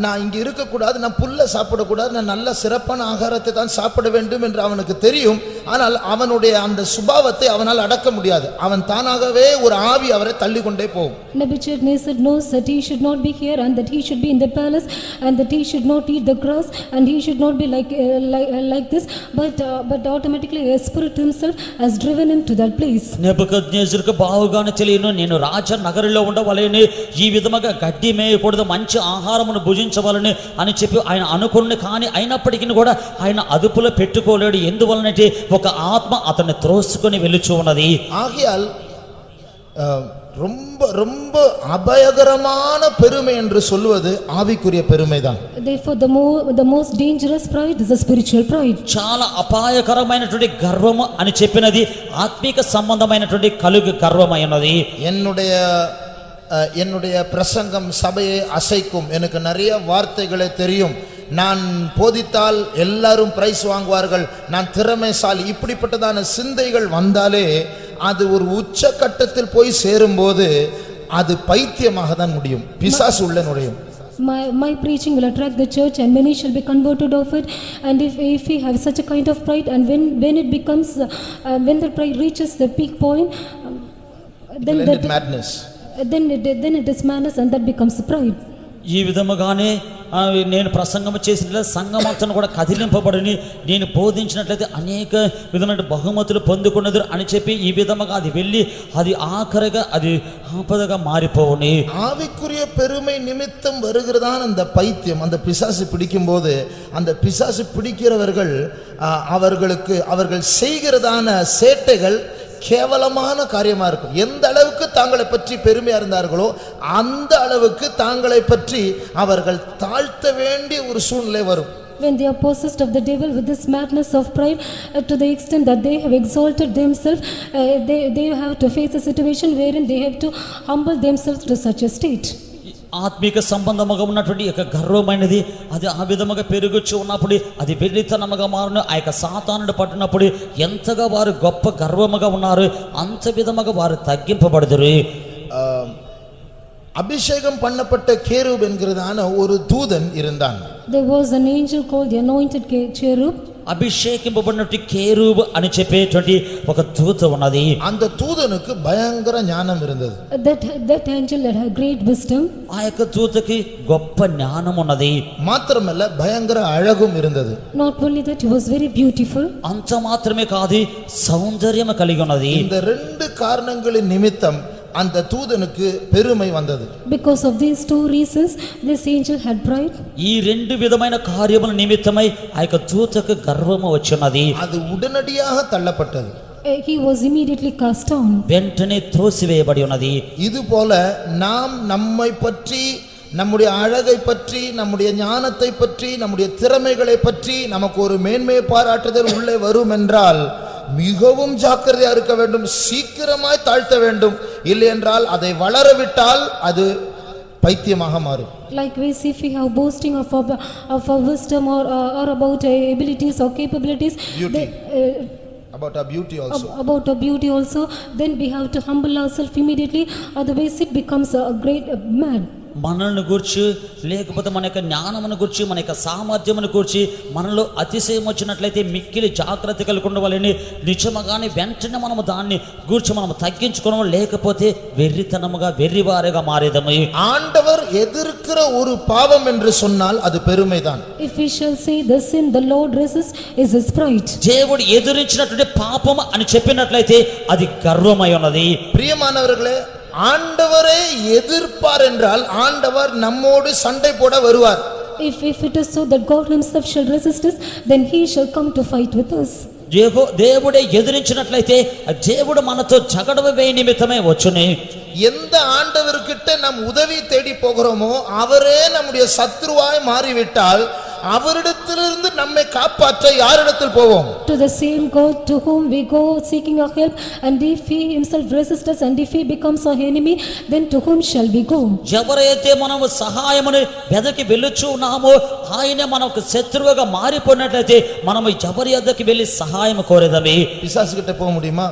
நான் இங்கே இருக்கக்கூடாது, நான் புல்லை சாப்பிடக்கூடாது, நான் நல்ல சிறப்பான ஆகாரத்தை தான் சாப்பிட வேண்டும் என்று அவனுக்கு தெரியும். ஆனால் அவனுடைய அந்த சுபாவத்தை அவனால் அடக்க முடியாது. அவன் தானாகவே ஒரு ஆவி அவரை தள்ளி கொண்டே போகும். Nebuchadnezzar knows that he should not be here and that he should be in the palace and that he should not eat the grass and he should not be like this, but automatically a spirit himself has driven him to that place. నెబుకద్నెజరుకు బావుగానే తెలియను, నేను రాజనగరులో ఉండవలెను, ఈ విధముగా గడ్డి మేయకూడదు, మంచి ఆహారమును భుజించవలని అని చెప్పి ఆయన అనుకుని, కానీ అయినప్పటికీ కూడా ఆయన అదుపులో పెట్టుకోలేడు. ఎందువలనంటే ఒక ఆత్మ అతన్ని త్రోసుకొని వెళ్ళుచూ ఉన్నది. ஆகையால் ரொம்ப ரொம்ப அபயகரமான பெருமை என்று சொல்வது ஆவிக்குரிய பெருமைதான். Therefore, the most dangerous pride is a spiritual pride. చాలా అపాయకరమైనటువంటి గర్వము అని చెప్పినది ఆత్మిక సంబంధమైనటువంటి కలుగు గర్వమైనది. என்னுடைய பிரசங்கம் சபையை அசைக்கும், எனக்கு நிறைய வார்த்தைகளை தெரியும், நான் போதித்தால் எல்லாரும் பிரைஸ் வாங்குவார்கள், நான் திறமைசாலி, இப்படிப்பட்டதான சிந்தைகள் வந்தாலே அது ஒரு உச்சக்கட்டத்தில் போய் சேரும்போது அது பைத்தியமாக தான் முடியும், பிசாசு உள்ள நுழையும். My preaching will attract the church and many shall be converted of it. And if we have such a kind of pride, and when it becomes when the pride reaches the peak point, then madness. Then it is madness and that becomes pride. ఈ విధముగానే నేను ప్రసంగం చేసిన సంఘమంతను కూడా కదిలింపబడిని, నేను బోధించినట్లయితే అనేక విధమైన బహుమతులు పొందుకున్నది అని చెప్పి ఈ విధముగా అది వెళ్ళి అది ఆఖరిగా అది ఆపదగా మారిపోవుని. ஆவிக்குரிய பெருமை நிமித்தம் வருகிறதான அந்த பைத்தியம், அந்த பிசாசு பிடிக்கும் போது அந்த பிசாசு பிடிக்கிறவர்கள் அவர்கள் செய்கிறதான சேட்டைகள் கேவலமான காரியமா இருக்கும். எந்த அளவுக்கு தாங்களை பற்றி பெருமையா இருந்தார்களோ அந்த அளவுக்கு தாங்களை பற்றி அவர்கள் தாழ்த்த வேண்டிய ஒரு சூழ்நிலை வரும். When they are possessed of the devil with this madness of pride, to the extent that they have exalted themselves, they have to face a situation wherein they have to humble themselves to such a state. ఆత్మిక సంబంధముగా ఉన్నటువంటి యొక్క గర్వమైనది అది ఆ విధముగా పెరుగుచూ ఉన్నప్పుడు అది వెర్రితనముగా మారును. ఆ యొక్క సాతానుడు పట్టినప్పుడు ఎంతగా వారు గొప్ప గర్వముగా ఉన్నారు, అంత విధముగా వారు తగ్గింపబడుదురు. அபிஷேகம் பண்ணப்பட்ட கேரூப் என்கிறதான ஒரு தூதன் இருந்தான். There was an angel called the anointed cherub. అభిషేకింపబడినటువంటి కేరూబు అని చెప్పేటువంటి ఒక దూత ఉన్నది. அந்த தூதனுக்கு பயங்கர ஞானம் இருந்தது. That angel had great wisdom. ఆ యొక్క దూతకి గొప్ప జ్ఞానం ఉన్నది. మాత్రమల్ల భయంకర అழகும் இருந்தது. Not only that, he was very beautiful. అంత మాత్రమే కాదు, సౌందర్యం కలిగి ఉన్నది. இந்த ரெண்டு காரணங்களின் நிமித்தம் அந்த தூதனுக்கு பெருமை வந்தது. Because of these two reasons, this angel had pride. ఈ రెండు విధమైన కార్యముల నిమిత్తమై ఆ యొక్క దూతకు గర్వము వచ్చున్నది. அது உடனடியாக தள்ளப்பட்டது. He was immediately cast down. వెంటనే త్రోసివేయబడి ఉన్నది. இது போல நாம் நம்மை பற்றி, நம்முடைய அழகை பற்றி, நம்முடைய ஞானத்தை பற்றி, நம்முடைய திறமைகளை பற்றி நமக்கு ஒரு மேன்மை பாராட்டுதல் உள்ளே வரும் என்றால் மிகவும் ஜாக்கிரதையா இருக்க வேண்டும், சீக்கிரமாய் தாழ்த்த வேண்டும். இல்லை என்றால் அதை வளரவிட்டால் அது பைத்தியமாக மாறும். Likewise, if we have boasting of our wisdom or about abilities or capabilities, Beauty. About our beauty also. About our beauty also, then we have to humble ourselves immediately, otherwise it becomes a great mad. మనల్ని గురించి లేకపోతే మన యొక్క జ్ఞానమును గురించి, మన యొక్క సామర్థ్యమును గురించి మనలో అతిశయం వచ్చినట్లయితే మిక్కిలి జాగ్రత్త కలిగి ఉండవాలని, నిజముగానే వెంటనే మనము దాన్ని గురించి మనము తగ్గించుకోవడం, లేకపోతే వెర్రితనముగా వెర్రివారిగా మారేదము. ஆண்டவர் எதிர்க்கிற ஒரு பாவம் என்று சொன்னால் அது பெருமைதான். If we shall say the sin the Lord resists is his pride. దేవుడు ఎదురించినటువంటి పాపం అని చెప్పినట్లయితే అది గర్వమై ఉన్నది. பிரியமானவர்களே, ஆண்டவரே எதிர்ப்பார் என்றால் ஆண்டவர் நம்மோடு சண்டை போட வருவார். If it is so that God himself shall resist us, then he shall come to fight with us. దేవుడే ఎదిరించినట్లయితే దేవుడు మనతో జగడవ వేయ నిమిత్తమే వచ్చునే. எந்த ஆண்டவர்கிட்ட நாம் உதவி தேடி போகிறோமோ அவரே நம்முடைய சத்ருவாய் மாறிவிட்டால் அவரிடத்திலிருந்து நம்மை காப்பாற்ற யாரிடத்தில் போவோம்? To the same God to whom we go seeking our help, and if he himself resists us and if he becomes our enemy, then to whom shall we go? ఎవరైతే మనము సహాయమును వెదకి వెళ్ళుచు ఉన్నామో ఆయనే మనకు శత్రువుగా మారిపోయినట్లయితే మనము ఎవరి యొద్దకు వెళ్ళి సహాయం కోరేదమే. பிசாசு கிட்ட போக முடியுமா?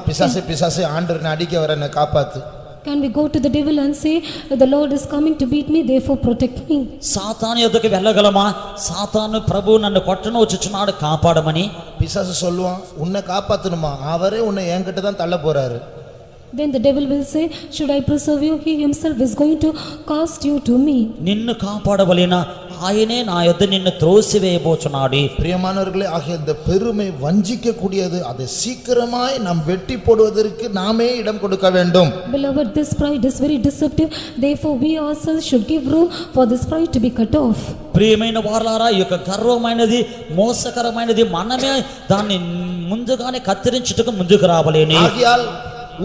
பிசாசே ஆண்டவரை அடிக்க வர என்னை காப்பாத்து. Can we go to the devil and say, the Lord is coming to beat me, therefore protect me? సాతాను యొద్దకు వెళ్ళగలమా? సాతాను ప్రభు నన్ను కొట్టను వచ్చుచున్నాడు కాపాడమని. பிசாசு சொல்லுவான், உன்னை காப்பாத்தணுமா? அவரே உன்னை என்கிட்ட தான் தள்ள போறாரு. Then the devil will say, should I preserve you? He himself is going to cast you to me. నిన్ను కాపాడవలెనా? ఆయనే నా యొద్ద నిన్ను త్రోసివేయబోచున్నాడు. பிரியமானவர்களே, ஆகிய இந்த பெருமை வஞ்சிக்க கூடியது. அதை சீக்கிரமாய் நாம் வெட்டி போடுவதற்கு நாமே இடம் கொடுக்க வேண்டும். Beloved, this pride is very deceptive. Therefore we ourselves should give room for this pride to be cut off. ప్రియమైన వారలారా, ఈ యొక్క గర్వమైనది, మోసకరమైనది మనమే దాన్ని ముందుగానే కత్తిరించుటకు ముందుకు రావలేని. ஆகையால்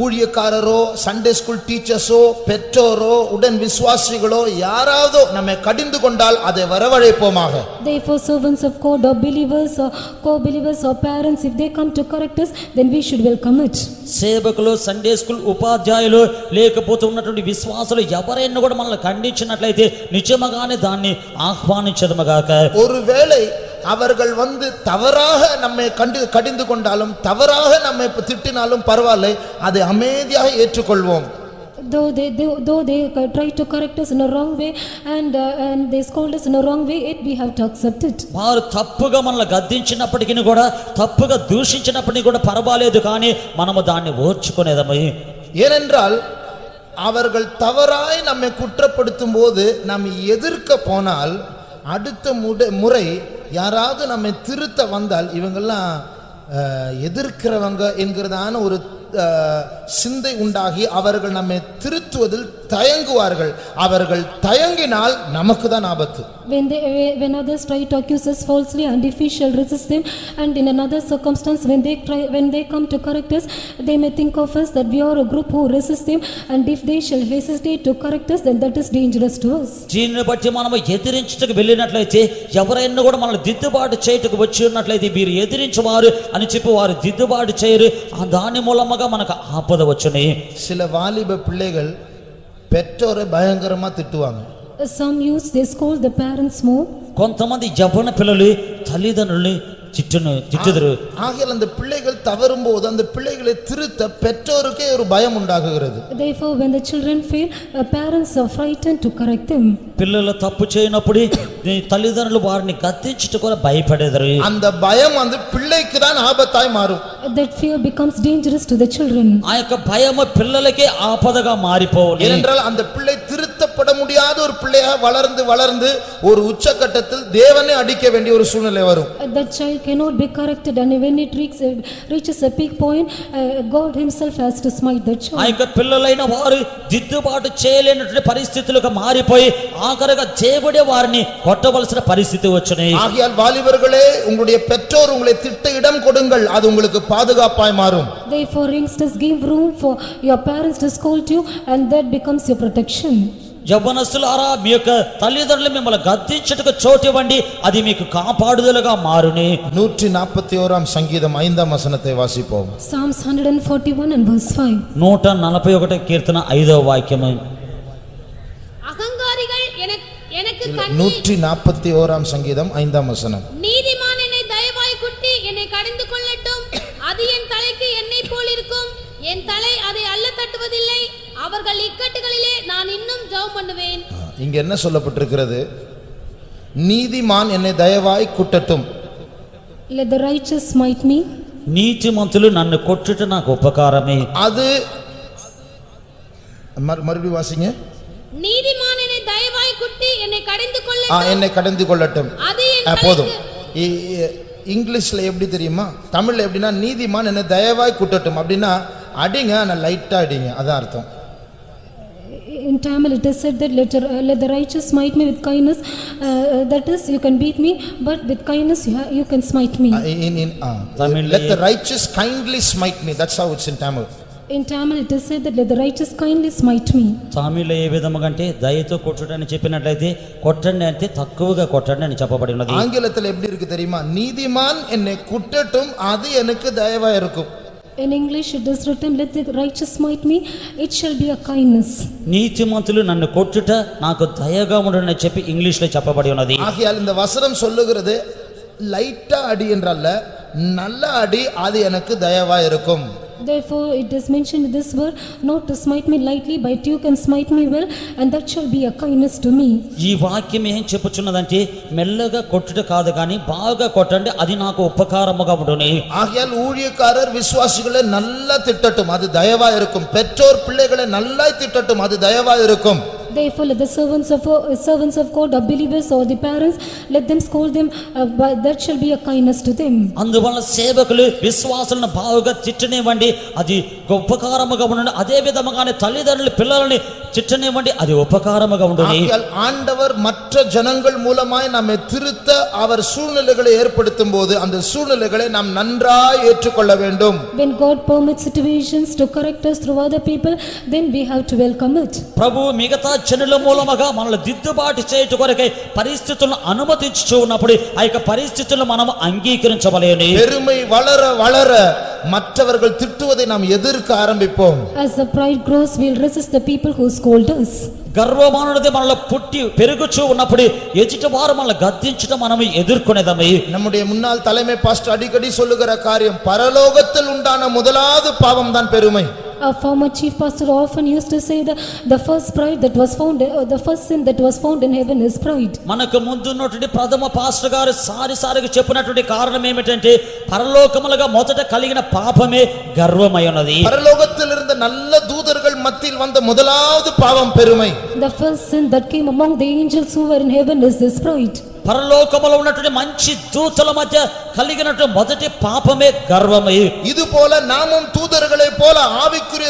ஊழியக்காரரோ, சண்டே ஸ்கூல் டீச்சர்ஸோ, பெற்றோரோ, உடன் விசுவாசிகளோ யாராவது நம்மை கடிந்து கொண்டால் அதை வரவழைப்போமாக. Therefore servants of God or believers or co-believers or parents, if they come to correct us, then we should welcome it. సేవకులు, సండే స్కూల్ ఉపాధ్యాయులు, లేకపోతే ఉన్నటువంటి విశ్వాసులు ఎవరైనా కూడా మనల్ని ఖండించినట్లయితే నిజముగానే దాన్ని ఆహ్వానించదముగాక. ஒருவேளை அவர்கள் வந்து தவறாக நம்மை கடிந்து கொண்டாலும், தவறாக நம்மை திட்டினாலும் பரவாயில்லை, அதை அமைதியாக ஏற்றுக்கொள்வோம். Though they try to correct us in a wrong way and they scold us in a wrong way, yet we have to accept it. వారు తప్పుగా మనల్ని గద్దించినప్పటికీ కూడా, తప్పుగా దూషించినప్పటికీ కూడా పర్వాలేదు, కానీ మనము దాన్ని ఓర్చుకునేదము. ஏனென்றால் அவர்கள் தவறாய் நம்மை குற்றப்படுத்தும் போது நாம் எதிர்க்க போனால், அடுத்த முறை யாராவது நம்மை திருத்த வந்தால் இவங்கெல்லாம் எதிர்க்கிறவங்க என்கிறதான ஒரு சிந்தை உண்டாகி அவர்கள் நம்மை திருத்துவதில் தயங்குவார்கள். அவர்கள் தயங்கினால் நமக்கு தான் ஆபத்து. When others try to accuse us falsely, and if we shall resist them, and in another circumstance when they come to correct us, they may think of us that we are a group who resist them, and if they shall hesitate to correct us, then that is dangerous to us. దీనిని బట్టి మనము ఎదిరించుటకు వెళ్ళినట్లయితే, ఎవరైనా కూడా మనల్ని దిద్దుబాటు చేయుటకు వచ్చి ఉన్నట్లయితే వీరు ఎదిరించువారు అని చెప్పి వారు దిద్దుబాటు చేయరు. దాని మూలముగా మనకు ఆపద వచ్చును. சில வாலிப பிள்ளைகள் பெற்றோரை பயங்கரமா திட்டுவாங்க. Some youths, they scold the parents more. కొంతమంది యవ్వన పిల్లలు తల్లిదండ్రుల్ని திட்டுதுரு. ஆகையால் அந்த பிள்ளைகள் தவறும் போது அந்த பிள்ளைகளை திருத்த பெற்றோருக்கே ஒரு பயம் உண்டாகுகிறது. Therefore when the children fail, parents are frightened to correct them. పిల్లలు తప్పు చేయనప్పుడు తల్లిదండ్రులు వారిని గద్దించుటకు కూడా భయపడేదరు. அந்த பயம் வந்து பிள்ளைக்கு தான் ஆபத்தாய் மாறும். That fear becomes dangerous to the children. ఆ యొక్క భయం పిల్లలకే ఆపదగా మారిపోవాలి. ஏனென்றால் அந்த பிள்ளை திருத்த திருத்தப்பட முடியாத ஒரு பிள்ளையா வளர்ந்து வளர்ந்து ஒரு உச்சக்கட்டத்தில் தேவனை அடிக்க வேண்டிய ஒரு சூழ்நிலை வரும். That child cannot be corrected, and when it reaches a peak point, God himself has to smite that child. ఆ యొక్క పిల్లలైన వారు దిద్దుబాటు చేయలేనటువంటి పరిస్థితులకు మారిపోయి ఆఖరిగా దేవుడే వారిని కొట్టవలసిన పరిస్థితి వచ్చును. ஆகையால் வாலிபர்களே, உங்களுடைய பெற்றோர் உங்களை திட்ட இடம் கொடுங்கள், அது உங்களுக்கு பாதுகாப்பாய் மாறும். Therefore, youngsters, give room for your parents to scold you, and that becomes your protection. యవ్వనస్తులారా, మీ యొక్క తల్లిదండ్రులు మిమ్మల్ని గద్దించుటకు చోటు ఇవ్వండి, అది మీకు కాపాడుదలుగా మారునే. 141 சங்கீதம் 5ஆம் வசனத்தை வாசிப்போம். Psalms 141 and verse 5. 141 కీర్తన 5వ వాక్యము. அகங்காரிகள் எனக்கு 141 சங்கீதம் 5ஆம் வசனம். நீதிமான் என்னை தயவாய் குட்டி என்னை கடிந்து கொள்ளட்டும், அது என் தலைக்கு எண்ணெய் போல் இருக்கும், என் தலை அதை அள்ள தட்டுவதில்லை, அவர்கள் இக்கட்டுகளிலே நான் இன்னும் ஜெபம் பண்ணுவேன். இங்க என்ன சொல்லப்பட்டிருக்கிறது? நீதிமான் என்னை தயவாய் குட்டட்டும். Let the righteous smite me. నీతిమంతులు నన్ను కొట్టుట నాకు ఉపకారమే. அது மறுபடியும் வாசிங்க. நீதிமான் என்னை தயவாய் குட்டி என்னை கடிந்து கொள்ளட்டும், என்னை கடந்து கொள்ளட்டும். அது என் போதும். தலைக்கு. இங்கிலீஷ்ல எப்படி தெரியுமா? தமிழ்ல எப்படின்னா, நீதிமான் என்னை தயவாய் குட்டட்டும் அப்படின்னா அடிங்க, நான் லைட்டா அடிங்க, அதான் அர்த்தம். In Tamil it is said that let the righteous smite me with kindness, that is, you can beat me, but with kindness you can smite me. Let the righteous kindly smite me, that's how it's in Tamil. In Tamil it is said that let the righteous kindly smite me. తమిళ ఏ విధముగా అంటే దయతో కొట్టుటని చెప్పినట్లయితే కొట్టండి అంటే తక్కువగా కొట్టండి అని చెప్పబడి ఉన్నది. ஆங்கிலத்தில் எப்படி இருக்கு தெரியுமா? நீதிமான் என்னை குட்டட்டும், அது எனக்கு தயவா இருக்கும். In English it is written, let the righteous smite me, it shall be a kindness. నీతిమంతులు నన్ను కొట్టుట నాకు దయగా ఉండునని చెప్పి ఇంగ్లీష్ లో చెప్పబడి ఉన్నది. ஆகையால் இந்த வசனம் சொல்லுகிறது, லைட்டா அடி என்றல்ல, நல்ல அடி, அது எனக்கு தயவா இருக்கும். Therefore it is mentioned in this word, not to smite me lightly, but you can smite me well, and that shall be a kindness to me. ఈ వాక్యం ఏం చెప్పుచున్నదంటే మెల్లగా కొట్టుట కాదు కానీ బాగా కొట్టండి, అది నాకు ఉపకారముగా ఉండును. ஆகையால் ஊழியக்காரர் விசுவாசிகளை நல்லா திட்டட்டும், அது தயவா இருக்கும். பெற்றோர் பிள்ளைகளை நல்லா திட்டட்டும், அது தயவா இருக்கும். Therefore let the servants of God or believers or the parents, let them scold them, but that shall be a kindness to them. అందువల్ల సేవకులు విశ్వాసులను బాగా తిట్టనివ్వండి, అది ఉపకారముగా ఉండును. అదే విధముగానే తల్లిదండ్రులు పిల్లల్ని తిట్టనివ్వండి, అది ఉపకారముగా ఉండును. ஆகையால் ஆண்டவர் மற்ற ஜனங்கள் மூலமாய் நம்மை திருத்த அவர் சூழ்நிலைகளை ஏற்படுத்தும் போது அந்த சூழ்நிலைகளை நாம் நன்றாய் ஏற்றுக்கொள்ள வேண்டும். When God permits situations to correct us through other people, then we have to welcome it. ప్రభు మిగతా జనుల మూలముగా మనల్ని దిద్దుబాటు చేయుట కొరకై పరిస్థితులను అనుమతించుచూ ఉన్నప్పుడు ఆ యొక్క పరిస్థితులను మనం అంగీకరించవలెను. பெருமை வளர வளர மற்றவர்கள் திட்டுவதை நாம் எதிர்க்க ஆரம்பிப்போம். As the pride grows, we will resist the people who scold us. గర్వమానది మనలో పుట్టి పెరుగుచూ ఉన్నప్పుడు ఎదుటి వారు మనల్ని గద్దించుట మనం ఎదుర్కొనేదమే. நம்முடைய முன்னாள் தலைமை பாஸ்டர் அடிக்கடி சொல்லுகிற காரியம், பரலோகத்தில் உண்டான முதலாவது பாவம் தான் பெருமை. Our former chief pastor often used to say that the first pride that was found, the first sin that was found in heaven is pride. మనకు ముందున్నటువంటి ప్రథమ పాస్టర్ గారు సారిసారిగా చెప్పినటువంటి కారణం ఏమిటంటే పరలోకములుగా మొదట కలిగిన పాపమే గర్వమై ఉన్నది. பரலோகத்தில் இருந்த நல்ல தூதர்கள் மத்தியில் வந்த முதலாவது பாவம் பெருமை. The first sin that came among the angels who were in heaven is this pride. పరలోకములో ఉన్నటువంటి మంచి దూతల మధ్య కలిగినటువంటి మొదటి పాపమే గర్వమే. இது போல நாமும் தூதர்களை போல ஆவிக்குரிய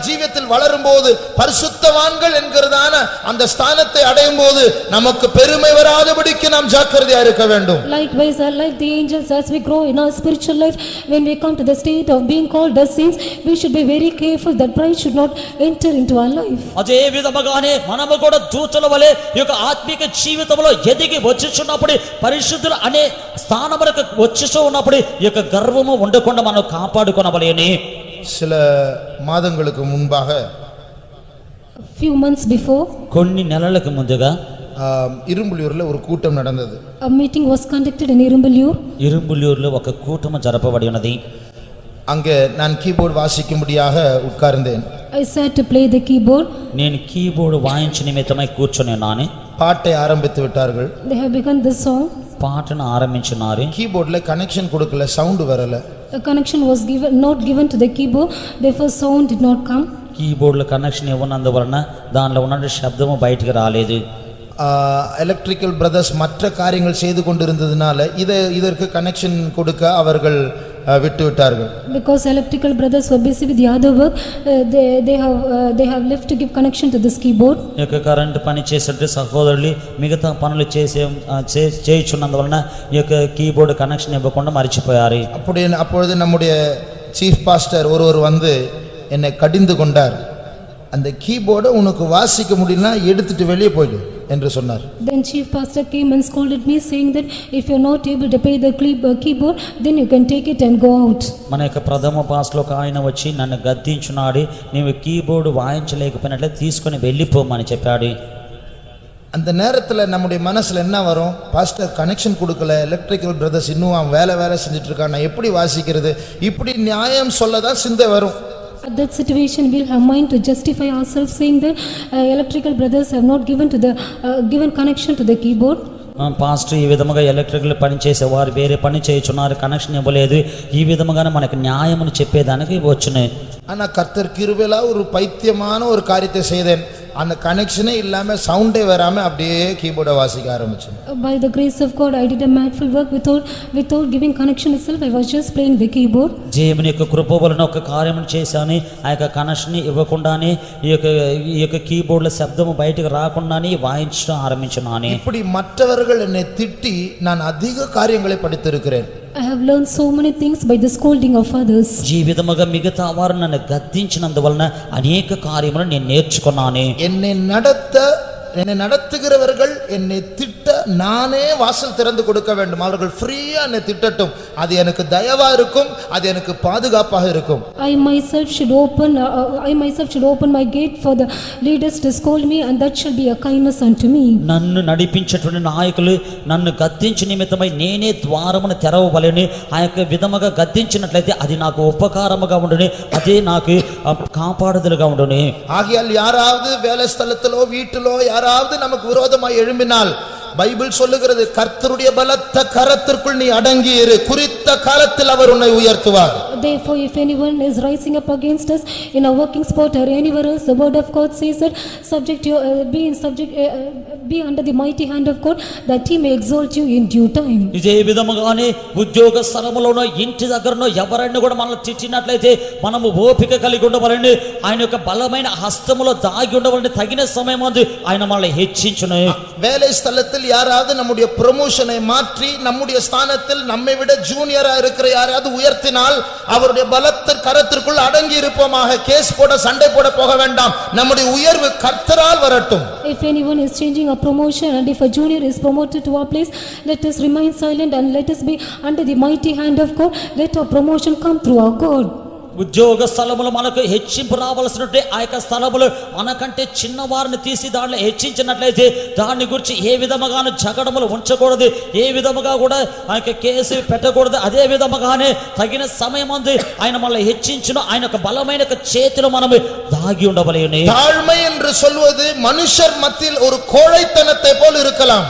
ஜீவியத்தில் வளரும்போது பரிசுத்தவான்கள் என்கிறதான அந்த ஸ்தானத்தை அடையும் போது நமக்கு பெருமை வராதபடிக்கு நாம் ஜாக்கிரதையா இருக்க வேண்டும். Likewise, like the angels, as we grow in our spiritual life, when we come to the state of being called as saints, we should be very careful that pride should not enter into our life. అదే విధముగానే మనము కూడా దూతల వలె ఈ యొక్క ఆత్మిక జీవితంలో ఎదిగి వచ్చుచున్నప్పుడు పరిశుద్ధులు అనే స్థానములకు వచ్చుచూ ఉన్నప్పుడు ఈ యొక్క గర్వము ఉండకుండా మనం కాపాడుకొనవలెను. சில மாதங்களுக்கு முன்பாக, Few months before, కొన్ని నెలలకు ముందుగా இரும்புலியூர்ல ஒரு கூட்டம் நடந்தது. a meeting was conducted in Irumbulur. ఇరుంబులూరులో ఒక కూటము జరపబడి ఉన్నది. அங்கே நான் கீபோர்டு வாசிக்கும்படியாக உட்கார்ந்தேன். I sat to play the keyboard. నేను కీబోర్డు వాయించు నిమిత్తమై కూర్చొని ఉన్నాను. பாட்டை ஆரம்பித்து விட்டார்கள். They have begun this song. పాటను ఆరంభించున్నారు. கீபோர்ட்ல கனெக்ஷன் கொடுக்கல, சவுண்ட் வரல. A connection was not given to the keyboard, therefore sound did not come. కీబోర్డులో కనెక్షన్ ఇవ్వనందువలన దానిలో ఉన్న శబ్దము బయటికి రాలేదు. எலக்ட்ரிக்கல் பிரதர்ஸ் மற்ற காரியங்கள் செய்து கொண்டிருந்ததுனால இதற்கு கனெக்ஷன் கொடுக்க அவர்கள் விட்டு விட்டார்கள். Because electrical brothers were busy with the other work, they have left to give connection to this keyboard. ఈ యొక్క కరెంట్ పని చేసేట సహోదరులు మిగతా పనులు చేయుచున్నందువలన ఈ యొక్క కీబోర్డ్ కనెక్షన్ ఇవ్వకుండా మర్చిపోయారు. அப்பொழுது நம்முடைய சீஃப் பாஸ்டர் ஒருவர் வந்து என்னை கடிந்து கொண்டார். அந்த கீபோர்டை உனக்கு வாசிக்க முடியலனா எடுத்துட்டு வெளியே போயிடு என்று சொன்னார். Then chief pastor came and scolded me saying that if you are not able to play the keyboard then you can take it and go out. మన యొక్క ప్రథమ పాస్లో ఒక ఆయన వచ్చి నన్ను గద్దించున్నాడు, నీవు కీబోర్డ్ వాయించలేకపోయినట్లే తీసుకొని వెళ్ళిపోమని చెప్పాడు. அந்த நேரத்தில் நம்முடைய மனசில் என்ன வரும்? பாஸ்டர் கனெக்ஷன் கொடுக்கல, எலக்ட்ரிக்கல் பிரதர்ஸ் இன்னும் அவன் வேலை செஞ்சுட்டு இருக்கான், நான் எப்படி வாசிக்கிறது, இப்படி நியாயம் சொல்லதான் சிந்தை வரும். At that situation we'll have mind to justify ourselves saying that electrical brothers have not given connection to the keyboard. Pastor ఈ విధముగా ఎలక్ట్రికల్ పని చేసేవారు వేరే పని చేయుచున్నారు, కనెక్షన్ ఇవ్వలేదు, ఈ విధముగానే మనకు న్యాయమును చెప్పేదానికి వచ్చును. ஆனா கர்த்தர் கிருபையில ஒரு பைத்தியமான ஒரு காரியத்தை செய்தேன். அந்த கனெக்ஷனே இல்லாம சவுண்டே வராம அப்படியே கீபோர்டை வாசிக்க ஆரம்பிச்சேன். By the grace of God I did a mindful work without giving connection itself. I was just playing the keyboard. దేవుని యొక్క కృప వలన ఒక కార్యము చేశాను, ఆ యొక్క కనెక్షన్ ఇవ్వకుండానే ఈ యొక్క కీబోర్డ్ల శబ్దము బయటకు రాకుండానే వాయించడం ఆరంభించున్నాను. இப்படி மற்றவர்கள் என்னை திட்டி நான் அதிக காரியங்களை படித்திருக்கிறேன். I have learned so many things by the scolding of others. ఈ విధముగా మిగతా వారు నన్ను గద్దించినందువలన అనేక కార్యములను నేను నేర్చుకున్నాను. என்னை நடத்துகிறவர்கள் என்னை திட்ட நானே வாசல் திறந்து கொடுக்க வேண்டும். அவர்கள் ஃப்ரீயா என்னை திட்டட்டும், அது எனக்கு தயவா இருக்கும், அது எனக்கு பாதுகாப்பாக இருக்கும். I myself should open my gate for the leaders to scold me, and that shall be a kindness unto me. నన్ను నడిపించేటువంటి నాయకులు నన్ను గద్దించు నిమిత్తమై నేనే ద్వారమును తెరవవలెను. ఆ యొక్క విధముగా గద్దించినట్లయితే అది నాకు ఉపకారముగా ఉండును, అదే నాకు కాపాడుదలుగా ఉండును. ஆகையால் யாராவது வேலை ஸ்தலத்திலோ வீட்டிலோ யாராவது நமக்கு விரோதமாய் எழும்பினால் பைபிள் சொல்லுகிறது, கர்த்தருடைய பலத்த கரத்திற்குள் நீ அடங்கி இரு, குறித்த காலத்தில் அவர் உன்னை உயர்த்துவார். Therefore if anyone is rising up against us in a working spot or anywhere else, the word of God says that be under the mighty hand of God, that he may exalt you in due time. ఇదే విధముగానే ఉద్యోగ స్థలములోనో ఇంటి దగ్గరనో ఎవరైనా కూడా మనల్ని తిట్టినట్లయితే మనము ఓపిక కలిగి ఉండవలెను. ఆయన యొక్క బలమైన హస్తములో దాగి ఉండవలెను. తగిన సమయమందు ఆయన మనల్ని హెచ్చించును. வேலை ஸ்தலத்தில் யாராவது நம்முடைய ப்ரமோஷனை மாற்றி நம்முடைய ஸ்தானத்தில் நம்மை விட ஜூனியரா இருக்கிற யாராவது உயர்த்தினால் அவருடைய பலத்த கரத்திற்குள் அடங்கி இருப்போமாக. கேஸ் போட சண்டை போட போக வேண்டாம், நம்முடைய உயர்வு கர்த்தரால் வரட்டும். If anyone is changing a promotion and if a junior is promoted to our place, let us remain silent and let us be under the mighty hand of God. Let our promotion come through our God. ఉద్యోగ స్థలములు మనకు హెచ్చింపు రావాల్సినట్టే ఆ యొక్క స్థలములు మనకంటే చిన్నవారిని తీసి దాంట్లో హెచ్చించినట్లయితే దాన్ని గురించి ఏ విధముగాను జగడములు ఉంచకూడదు, ఏ విధముగా కూడా ఆ యొక్క కేసు పెట్టకూడదు. అదే విధముగానే తగిన సమయమందు ఆయన మనల్ని హెచ్చించును. ఆయన యొక్క బలమైన చేతిలో మనము దాగి ఉండవలెను. தாழ்மை என்று சொல்வது மனுஷர் மத்தியில் ஒரு கோழைத்தனத்தை போல் இருக்கலாம்.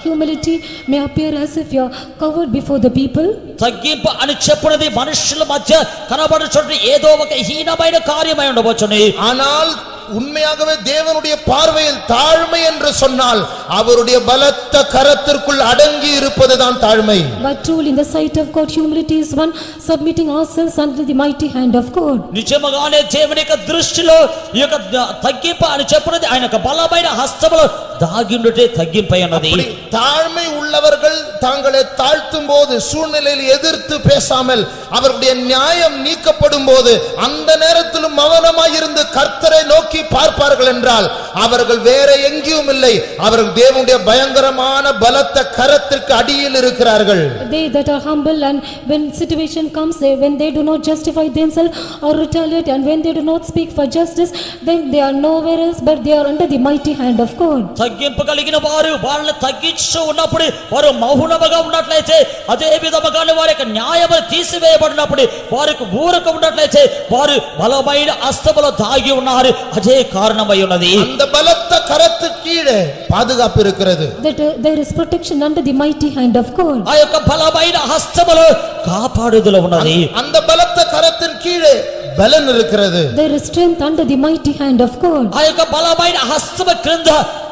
Humility may appear as if you are covered before the people. తగ్గింపు అని చెప్పునది మనుషుల మధ్య కనబడుచున్న ఏదో ఒక హీనమైన కార్యమై ఉండవచ్చును. ஆனால் உண்மையாகவே தேவனுடைய பார்வையில் தாழ்மை என்று சொன்னால் அவருடைய பலத்த கரத்திற்குள் அடங்கி இருப்பதுதான் தாழ்மை. But truly in the sight of God humility is one submitting ourselves under the mighty hand of God. నిజముగానే దేవుని యొక్క దృష్టిలో ఈ యొక్క తగ్గింపు అని చెప్పునది ఆయన యొక్క బలమైన హస్తములో దాగి ఉండుటే తగ్గింపై ఉన్నది. தாழ்மை உள்ளவர்கள் தங்களை தாழ்த்தும் போது சூழ்நிலையில் எதிர்த்து பேசாமல் அவருடைய நியாயம் நீக்கப்படும் போது அந்த நேரத்திலும் மௌனமாய் இருந்து கர்த்தரை நோக்கி பார்ப்பார்கள் என்றால் அவர்கள் வேற எங்கேயும் இல்லை, அவர்கள் தேவனுடைய பயங்கரமான பலத்த கரத்திற்கு அடியில் இருக்கிறார்கள். They that are humble and when situation comes, when they do not justify themselves or retaliate, and when they do not speak for justice, then they are nowhere else but they are under the mighty hand of God. తగ్గింపు కలిగిన వారు వాళ్ళని తగ్గించు ఉన్నప్పుడు వారు మౌనముగా ఉన్నట్లయితే, అదే విధముగానే వారి యొక్క న్యాయము తీసివేయబడినప్పుడు వారికి ఊరక ఉన్నట్లయితే వారు బలమైన హస్తములో దాగి ఉన్నారు. అదే కారణమై ఉన్నది. அந்த பலத்த கரத்துக்கு கீழே பாதுகாப்பு இருக்கிறது. That there is protection under the mighty hand of God. ఆ యొక్క బలమైన హస్తములో కాపాడుదల ఉన్నది. அந்த பலத்த கரத்தின் கீழே பலன் இருக்கிறது. There is strength under the mighty hand of God. ఆ యొక్క బలమైన హస్తము క్రింద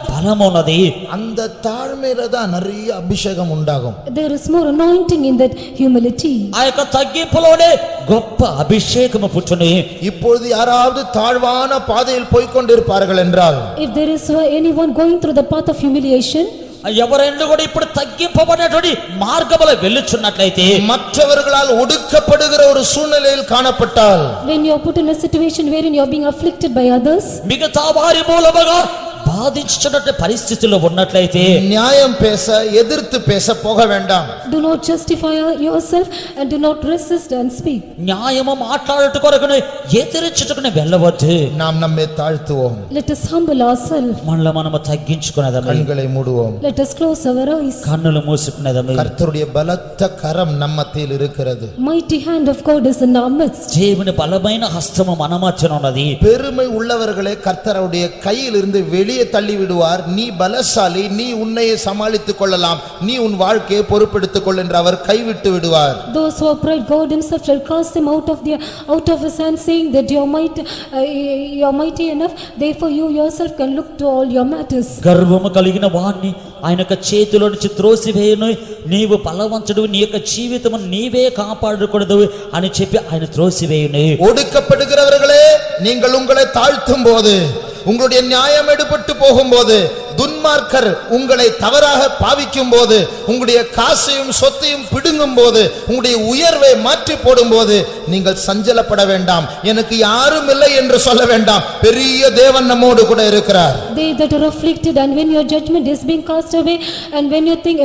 బలమున్నది. அந்த தாழ்மையில தான் நிறைய அபிஷேகம் உண்டாகும். There is more anointing in that humility. ఆ యొక్క తగ్గింపులోనే గొప్ప అభిషేకము పుట్టును. இப்பொழுது யாராவது தாழ்வான பாதையில் போய்க் கொண்டிருப்பார்கள் என்றால், If there is anyone going through the path of humiliation, ఎవరైనా కూడా ఇప్పుడు తగ్గింపబడినటువంటి మార్గములో వెళ్ళుచున్నట్లయితే, மற்றவர்களால் ஒடுக்கப்படுகிற ஒரு சூழ்நிலையில் காணப்பட்டால், when you are put in a situation wherein you are being afflicted by others, మిగతా వారి మూలముగా బాధించుచున్నట్టు పరిస్థితుల్లో ఉన్నట్లయితే, நியாயம் பேச எதிர்த்து பேச போக வேண்டாம். do not justify yourself and do not resist and speak. న్యాయము మాట్లాడుట కొరకును ఎదిరించుటకును వెళ్ళవద్దు. நாம் நம்மை தாழ்த்துவோம். Let us humble ourselves. మనల్ని మనము తగ్గించుకునేదము. கண்களை மூடுவோம். Let us close our eyes. కన్నులు మూసుకునేదము. கர்த்தருடைய பலத்த கரம் நம்ம மத்தியில் இருக்கிறது. Mighty hand of God is in our midst. దేవుని బలమైన హస్తము మన మధ్యన ఉన్నది. பெருமை உள்ளவர்களே கர்த்தருடைய கையில் இருந்து வெளியே தள்ளி விடுவார். நீ பலசாலி, நீ உன்னையே சமாளித்துக் கொள்ளலாம், நீ உன் வாழ்க்கையை பொறுப்பெடுத்துக் கொள் என்று அவர் கைவிட்டு விடுவார். Those who are pride, God himself shall cast them out of his hand, saying that you are mighty enough, therefore you yourself can look to all your matters. గర్వము కలిగిన వాణ్ణి ఆయన యొక్క చేతిలో నుంచి త్రోసివేయను. నీవు బలవంతుడు, నీ యొక్క జీవితము నీవే కాపాడకూడదు అని చెప్పి ఆయన త్రోసివేయును. ஒடுக்கப்படுகிறவர்களே, நீங்கள் உங்களை தாழ்த்தும் போது, உங்களுடைய நியாயம் எடுபட்டு போகும்போது, துன்மார்க்கர் உங்களை தவறாக பாவிக்கும் போது, உங்களுடைய காசையும் சொத்தையும் பிடுங்கும் போது, உங்களுடைய உயர்வை மாற்றி போடும் போது, நீங்கள் சஞ்சலப்பட வேண்டாம். எனக்கு யாரும் இல்லை என்று சொல்ல வேண்டாம். பெரிய தேவன் நம்மோடு கூட இருக்கிறார். They that are afflicted, and when your judgment is being cast away, and when you think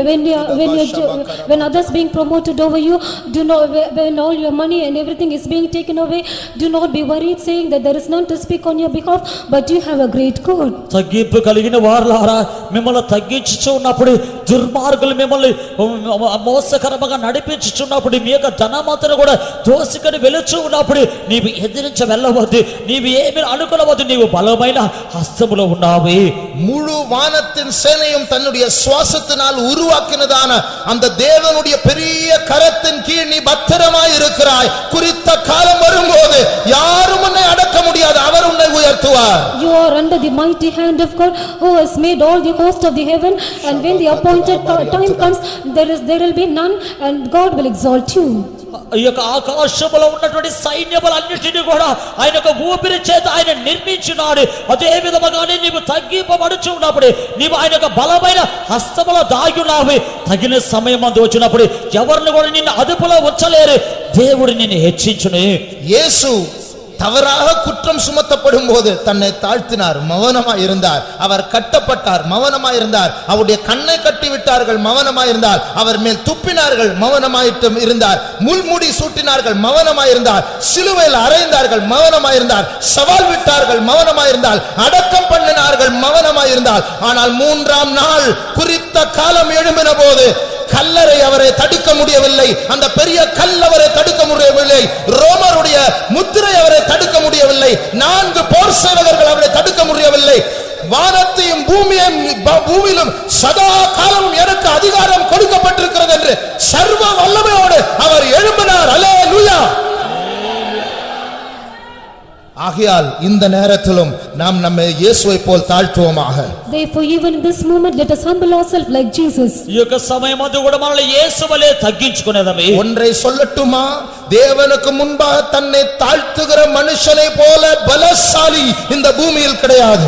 when others being promoted over you, do not, when all your money and everything is being taken away, do not be worried, saying that there is none to speak on your behalf, but you have a great God. తగ్గింపు కలిగిన వారులారా, మిమ్మల్ని తగ్గించుచున్నప్పుడు, దుర్మార్గులు మిమ్మల్ని మోసకరముగా నడిపించుచున్నప్పుడు, మీ యొక్క ధనమంతను కూడా దోసికొని వెలుచు ఉన్నప్పుడు నీవు ఎదిరించి వెళ్ళవద్దు. నీవు ఏమీ అనుకోవద్దు. నీవు బలమైన హస్తములో ఉన్నావు. முழு வானத்தின் சேனையும் தன்னுடைய சுவாசத்தினால் உருவாக்கினதான அந்த தேவனுடைய பெரிய கரத்தின் கீழ் நீ பத்திரமாய் இருக்கிறாய். குறித்த காலம் வரும்போது யாரும் உன்னை அடக்க முடியாது. அவர் உன்னை உயர்த்துவார். You are under the mighty hand of God, who has made all the host of the heaven, and when the appointed time comes, there will be none, and God will exalt you. ఈ యొక్క ఆకాశములో ఉన్నటువంటి సైన్యములన్నిటిని కూడా ఆయన యొక్క ఊపిరి చేత ఆయన నిర్మించినాడు. అదే విధముగానే నీవు తగ్గింపబడుచు ఉన్నప్పుడు, నీవు ఆయన యొక్క బలమైన హస్తములో దాగి ఉన్నావు. తగిన సమయం అందు వచ్చినప్పుడు ఎవరిని కూడా నిన్ను అదుపులో ఉంచలేరు. దేవుడు నిన్ను హెచ్చించును. యేసు தவறாக குற்றம் சுமத்தப்படும் போது தன்னை தாழ்த்தினார், மௌனமாய் இருந்தார். அவர் கட்டப்பட்டார், மௌனமாய் இருந்தார். அவருடைய கண்ணை கட்டி விட்டார்கள், மௌனமாய் இருந்தார். அவர் மேல் துப்பினார்கள், மௌனமாயிட்டும் இருந்தார். முள்முடி சூட்டினார்கள், மௌனமாய் இருந்தார். சிலுவையில் அறைந்தார்கள், மௌனமாய் இருந்தார். சவால் விட்டார்கள், மௌனமாய் இருந்தார். அடக்கம் பண்ணினார்கள், மௌனமாய் இருந்தார். ஆனால் மூன்றாம் நாள் குறித்த காலம் எழும்பின போது கல்லறை அவரை தடுக்க முடியவில்லை. அந்த பெரிய கல் அவரை தடுக்க முடியவில்லை. ரோமருடைய முத்திரை அவரை தடுக்க முடியவில்லை. 4 போர் சேவகர்கள் அவரை தடுக்க முடியவில்லை. வானத்தையும் பூமியிலும் சதா காலமும் எனக்கு அதிகாரம் கொடுக்கப்பட்டிருக்கிறது என்று சர்வ வல்லமையோடு அவர் எழும்பினார். அல்லேலூயா. ஆகையால் இந்த நேரத்திலும் நாம் நம்மை இயேசுவை போல் தாழ்த்துவோமாக. Therefore even in this moment let us humble ourselves like Jesus. ఈ యొక్క సమయమందు కూడా మనల్ని యేసువలే తగ్గించుకునేదమే. ஒன்றை சொல்லட்டுமா, தேவனுக்கு முன்பாக தன்னை தாழ்த்துகிற மனுஷனை போல பலசாலி இந்த பூமியில் கிடையாது.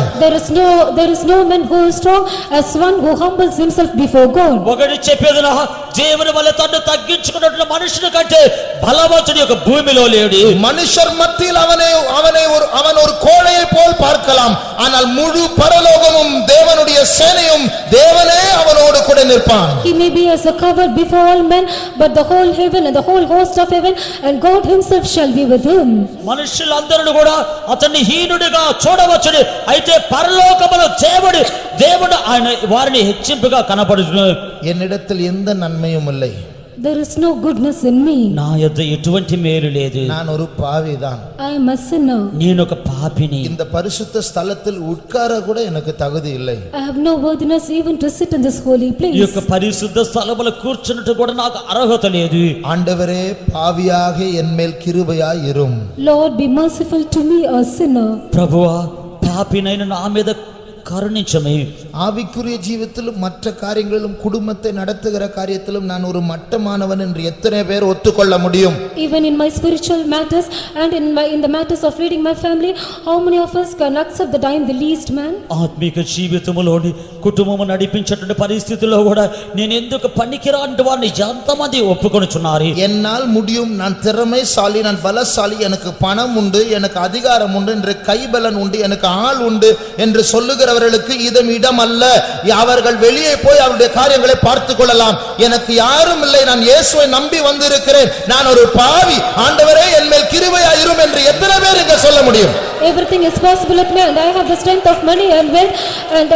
There is no man who is strong as one who humbles himself before God. ఒకటి చెప్పేదినా, దేవుని వల్ల తన్ను తగ్గించుకున్నటువంటి మనుషుని కంటే బలవంతుడు యొక్క భూమిలో లేడు. மனுஷர் மத்தியில் அவன் ஒரு கோழையை போல் பார்க்கலாம். ஆனால் முழு பரலோகமும் தேவனுடைய சேனையும் தேவனே அவனோடு கூட நிற்பான். He may be as a cover before all men, but the whole heaven and the whole host of heaven and God himself shall be with him. మనుషులందరూ కూడా అతన్ని హీనుడిగా చూడవచ్చును. అయితే పరలోకములో దేవుడు ఆయన వారిని హెచ్చింపుగా కనపడును. என்னிடத்தில் எந்த நன்மையும் இல்லை. There is no goodness in me. నా యొద్ద ఎటువంటి మేలు లేదు. நான் ஒரு பாவிதான். I am a sinner. నేను ఒక పాపిని. இந்த பரிசுத்த ஸ்தலத்தில் உட்கார கூட எனக்கு தகுதி இல்லை. I have no worthiness even to sit in this holy ఈ place. యొక్క పరిశుద్ధ స్థలములో కూర్చున్నట్టు కూడా నాకు అర్హత లేదు. ஆண்டவரே பாவியாக என்மேல் கிருபையாய் இரும். Lord, be merciful to me, a sinner. ప్రభువా పాపినైన నా మీద கருணிச்சமே. ஆவிக்குரிய ஜீவித்திலும் மற்ற காரியங்களிலும் குடும்பத்தை நடத்துகிற காரியத்திலும் நான் ஒரு மட்டமானவன் என்று எத்தனை பேர் ஒத்துக்கொள்ள முடியும்? Even in my spiritual matters and in the matters of leading my family, how many of us can accept that I am the least man? ఆత్మిక జీవితములోని కుటుంబము నడిపించేటువంటి పరిస్థితుల్లో కూడా నేను ఎందుకు పనికిరాని వాడిని ఎంతమంది ఒప్పుకొనుచున్నారు? என்னால் முடியும், நான் திறமைசாலி, நான் பலசாலி, எனக்கு பணம் உண்டு, எனக்கு அதிகாரம் உண்டு, என்று கைபலன் உண்டு, எனக்கு ஆள் உண்டு என்று சொல்லுகிறவர்களுக்கு இதம் இடம் அல்ல. அவர்கள் வெளியே போய் அவருடைய காரியங்களை பார்த்துக் கொள்ளலாம். எனக்கு யாரும் இல்லை, நான் இயேசுவை நம்பி வந்திருக்கிறேன், நான் ஒரு பாவி, ஆண்டவரே என்மேல் கிருபையாய் இரும் என்று எத்தனை பேர் இங்க சொல்ல முடியும்? Everything is possible at me and I have the strength of money and wealth, and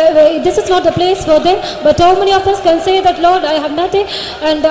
this is not the place for them. But how many of us can say that, Lord, I have nothing and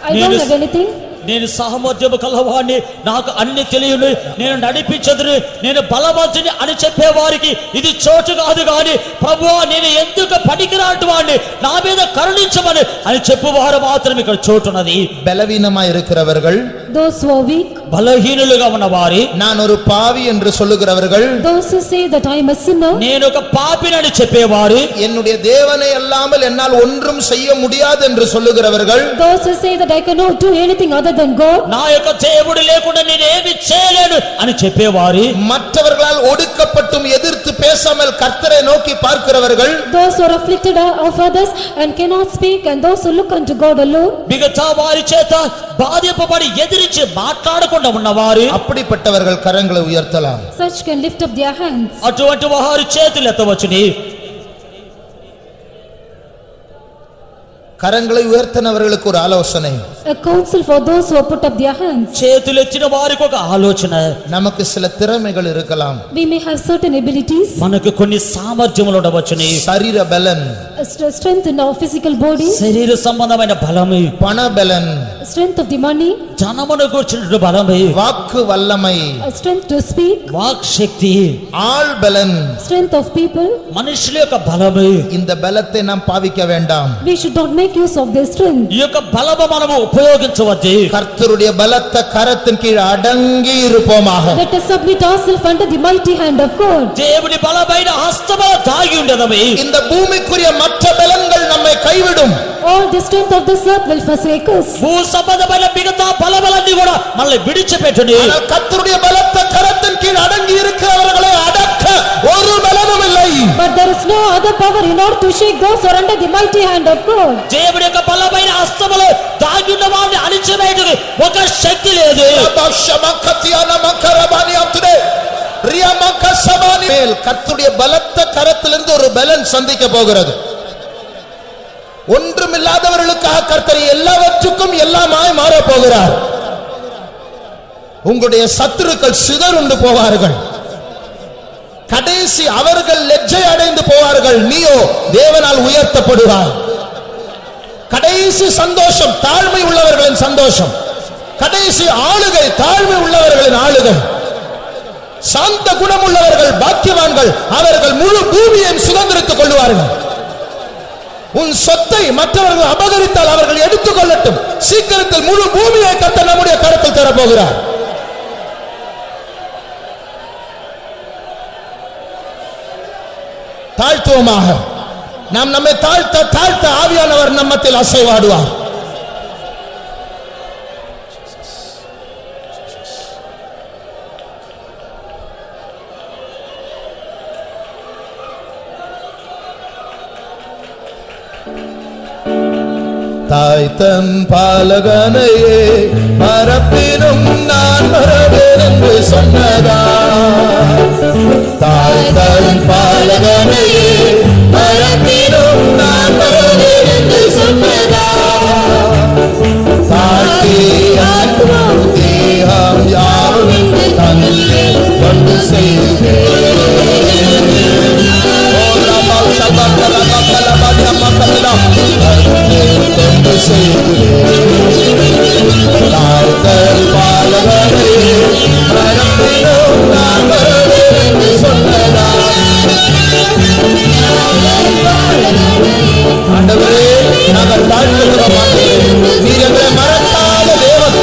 I don't have anything? నేను సామర్థ్యము కలవాడిని, నాకు అన్ని తెలియను, నేను నడిపించదును, నేను బలవంతుని అని చెప్పేవారికి ఇది చోటు కాదు. కానీ ప్రభువా నేను ఎందుకు పనికిరాని వాడిని, నా మీద కరుణించమని అని చెప్పువారు మాత్రం ఇక్కడ చోటున్నది. బలవీనమాய் இருக்கிறவர்கள், those who are weak, బలహీనులుగా ఉన్నవారి, நான் ஒரு பாவி என்று சொல்லுகிறவர்கள், those who say that I am a sinner, నేను ఒక పాపినని చెప్పేవారు, என்னுடைய தேவனை அல்லாமல் என்னால் ஒன்றும் செய்ய முடியாது என்று சொல்லுகிறவர்கள், those who say that I cannot do anything other than God, నా యొక్క దేవుడు లేకుండా నేను ఏమీ చేయలేను అని చెప్పేవారు, மற்றவர்களால் ஒடுக்கப்பட்டும் எதிர்த்து பேசாமல் கர்த்தரை நோக்கி பார்க்கிறவர்கள், those who are afflicted of others and cannot speak, and those who look unto God alone, మిగతా వారి చేత బాధింపబడి ఎదిరించి మాట్లాడకుండా ఉన్నవారు, அப்படிப்பட்டவர்கள் கரங்களை உயர்த்தலாம். such can lift up their hands. అటువంటి వారు చేతులు ఎత్తవచ్చుని. கரங்களை உயர்த்தினவர்களுக்கு ஒரு ஆலோசனை, A counsel for those who have put up their hands. చేతులు ఎత్తిన వారికి ఒక ఆలోచన. நமக்கு சில திறமைகள் இருக்கலாம், We may have certain abilities, మనకు కొన్ని సామర్థ్యములు ఉండవచ్చుని. சரீர பலன், strength in our physical body, శరీర సంబంధమైన బలము, பண பலன், strength of the money, జనమును కూర్చున్న బలము, வாக்கு வல்லமை, strength to speak, వాక్ శక్తి, ஆள் பலன். strength of people. మనుషుల యొక్క బలము. இந்த பலத்தை நாம் பாவிக்க வேண்டாம். We should not make use of their strength. ఈ యొక్క బలము మనము ఉపయోగించవద్దు. கர்த்தருடைய பலத்த கரத்தின் கீழ் அடங்கி இருப்போமாக. Let us submit ourselves under the mighty hand of God. దేవుని బలమైన హస్తములో దాగి ఉండదమే. இந்த பூமிக்குரிய மற்ற பலன்கள் நம்மை கைவிடும். All the strength of this earth will forsake us. భూ సంబంధమైన మిగతా బలములన్నీ కూడా మనల్ని విడిచిపెట్టుని. ஆனால் கர்த்தருடைய பலத்த கரத்தின் கீழ் அடங்கி இருக்கிறவர்களை அடக்க ஒரு பலனும் இல்லை. But there is no other power in order to shake those who are under the mighty hand of God. దేవుని యొక్క బలమైన హస్తములో దాగి ఉన్న వారిని అణిచివేయుటకు ఒక శక్తి లేదు. கர்த்தருடைய பலத்த கரத்திலிருந்து ஒரு பலன் சந்திக்க போகிறது. ஒன்றுமில்லாதவர்களுக்காக கர்த்தர் எல்லாவற்றுக்கும் எல்லாமாய் மாற போகிறார். உங்களுடைய சத்துருக்கள் சிதறுண்டு போவார்கள். கடைசி அவர்கள் லெஜ்ஜை அடைந்து போவார்கள், நீயோ தேவனால் உயர்த்தப்படுவார். கடைசி சந்தோஷம் தாழ்மை உள்ளவர்களின் சந்தோஷம், கடைசி ஆளுகை தாழ்மை உள்ளவர்களின் ஆளுகை. சாந்த குணமுள்ளவர்கள் பாக்கியவான்கள், அவர்கள் முழு பூமியையும் சுதந்திரித்துக் கொள்வார்கள். உன் சொத்தை மற்றவர்கள் அபகரித்தால் அவர்கள் எடுத்துக் கொள்ளட்டும், சீக்கிரத்தில் முழு பூமியை கர்த்தர் நம்முடைய கரத்தில் தரப்போகிறார். தாழ்த்துவமாக நாம் நம்மை தாழ்த்த தாழ்த்த ஆவியானவர் நம்மத்தில் அசைவாடுவார். தாய் தன் பாலகனையே மறப்பினும் நான் மறவேன் என்று சொன்னதா, தாய் தன் பாலகனையே மறப்பினும் நான் மறவேன் என்று சொன்னதா, தாக்கி அன்பும் தேகம் யாவும் தன்னிலே கொண்டு செய்தேன். கொண்டு செய்தேன். நாங்கள் தாழ்த்துகிறோம் ஆண்டவரே. நீர் எங்களை மறக்காத தேவன்.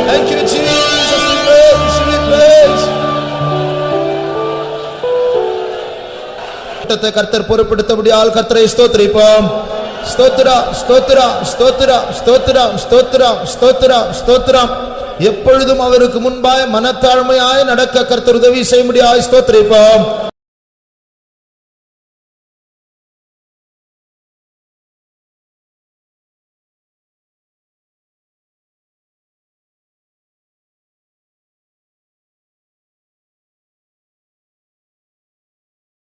Thank you, Jesus. We praise, we praise. கர்த்தர் பொறுப்படுத்தபடியால் கர்த்தரை ஸ்தோத்திரிப்போம். ஸ்தோத்திரா ஸ்தோத்திரா ஸ்தோத்திரா ஸ்தோத்திரா ஸ்தோத்திரா ஸ்தோத்திரா ஸ்தோத்திரம். எப்பொழுதும் அவருக்கு முன்பாய் மனத்தாழ்மையாய் நடக்க கர்த்தர் உதவி செய்ய முடியாது. ஸ்தோத்திரிப்போம்.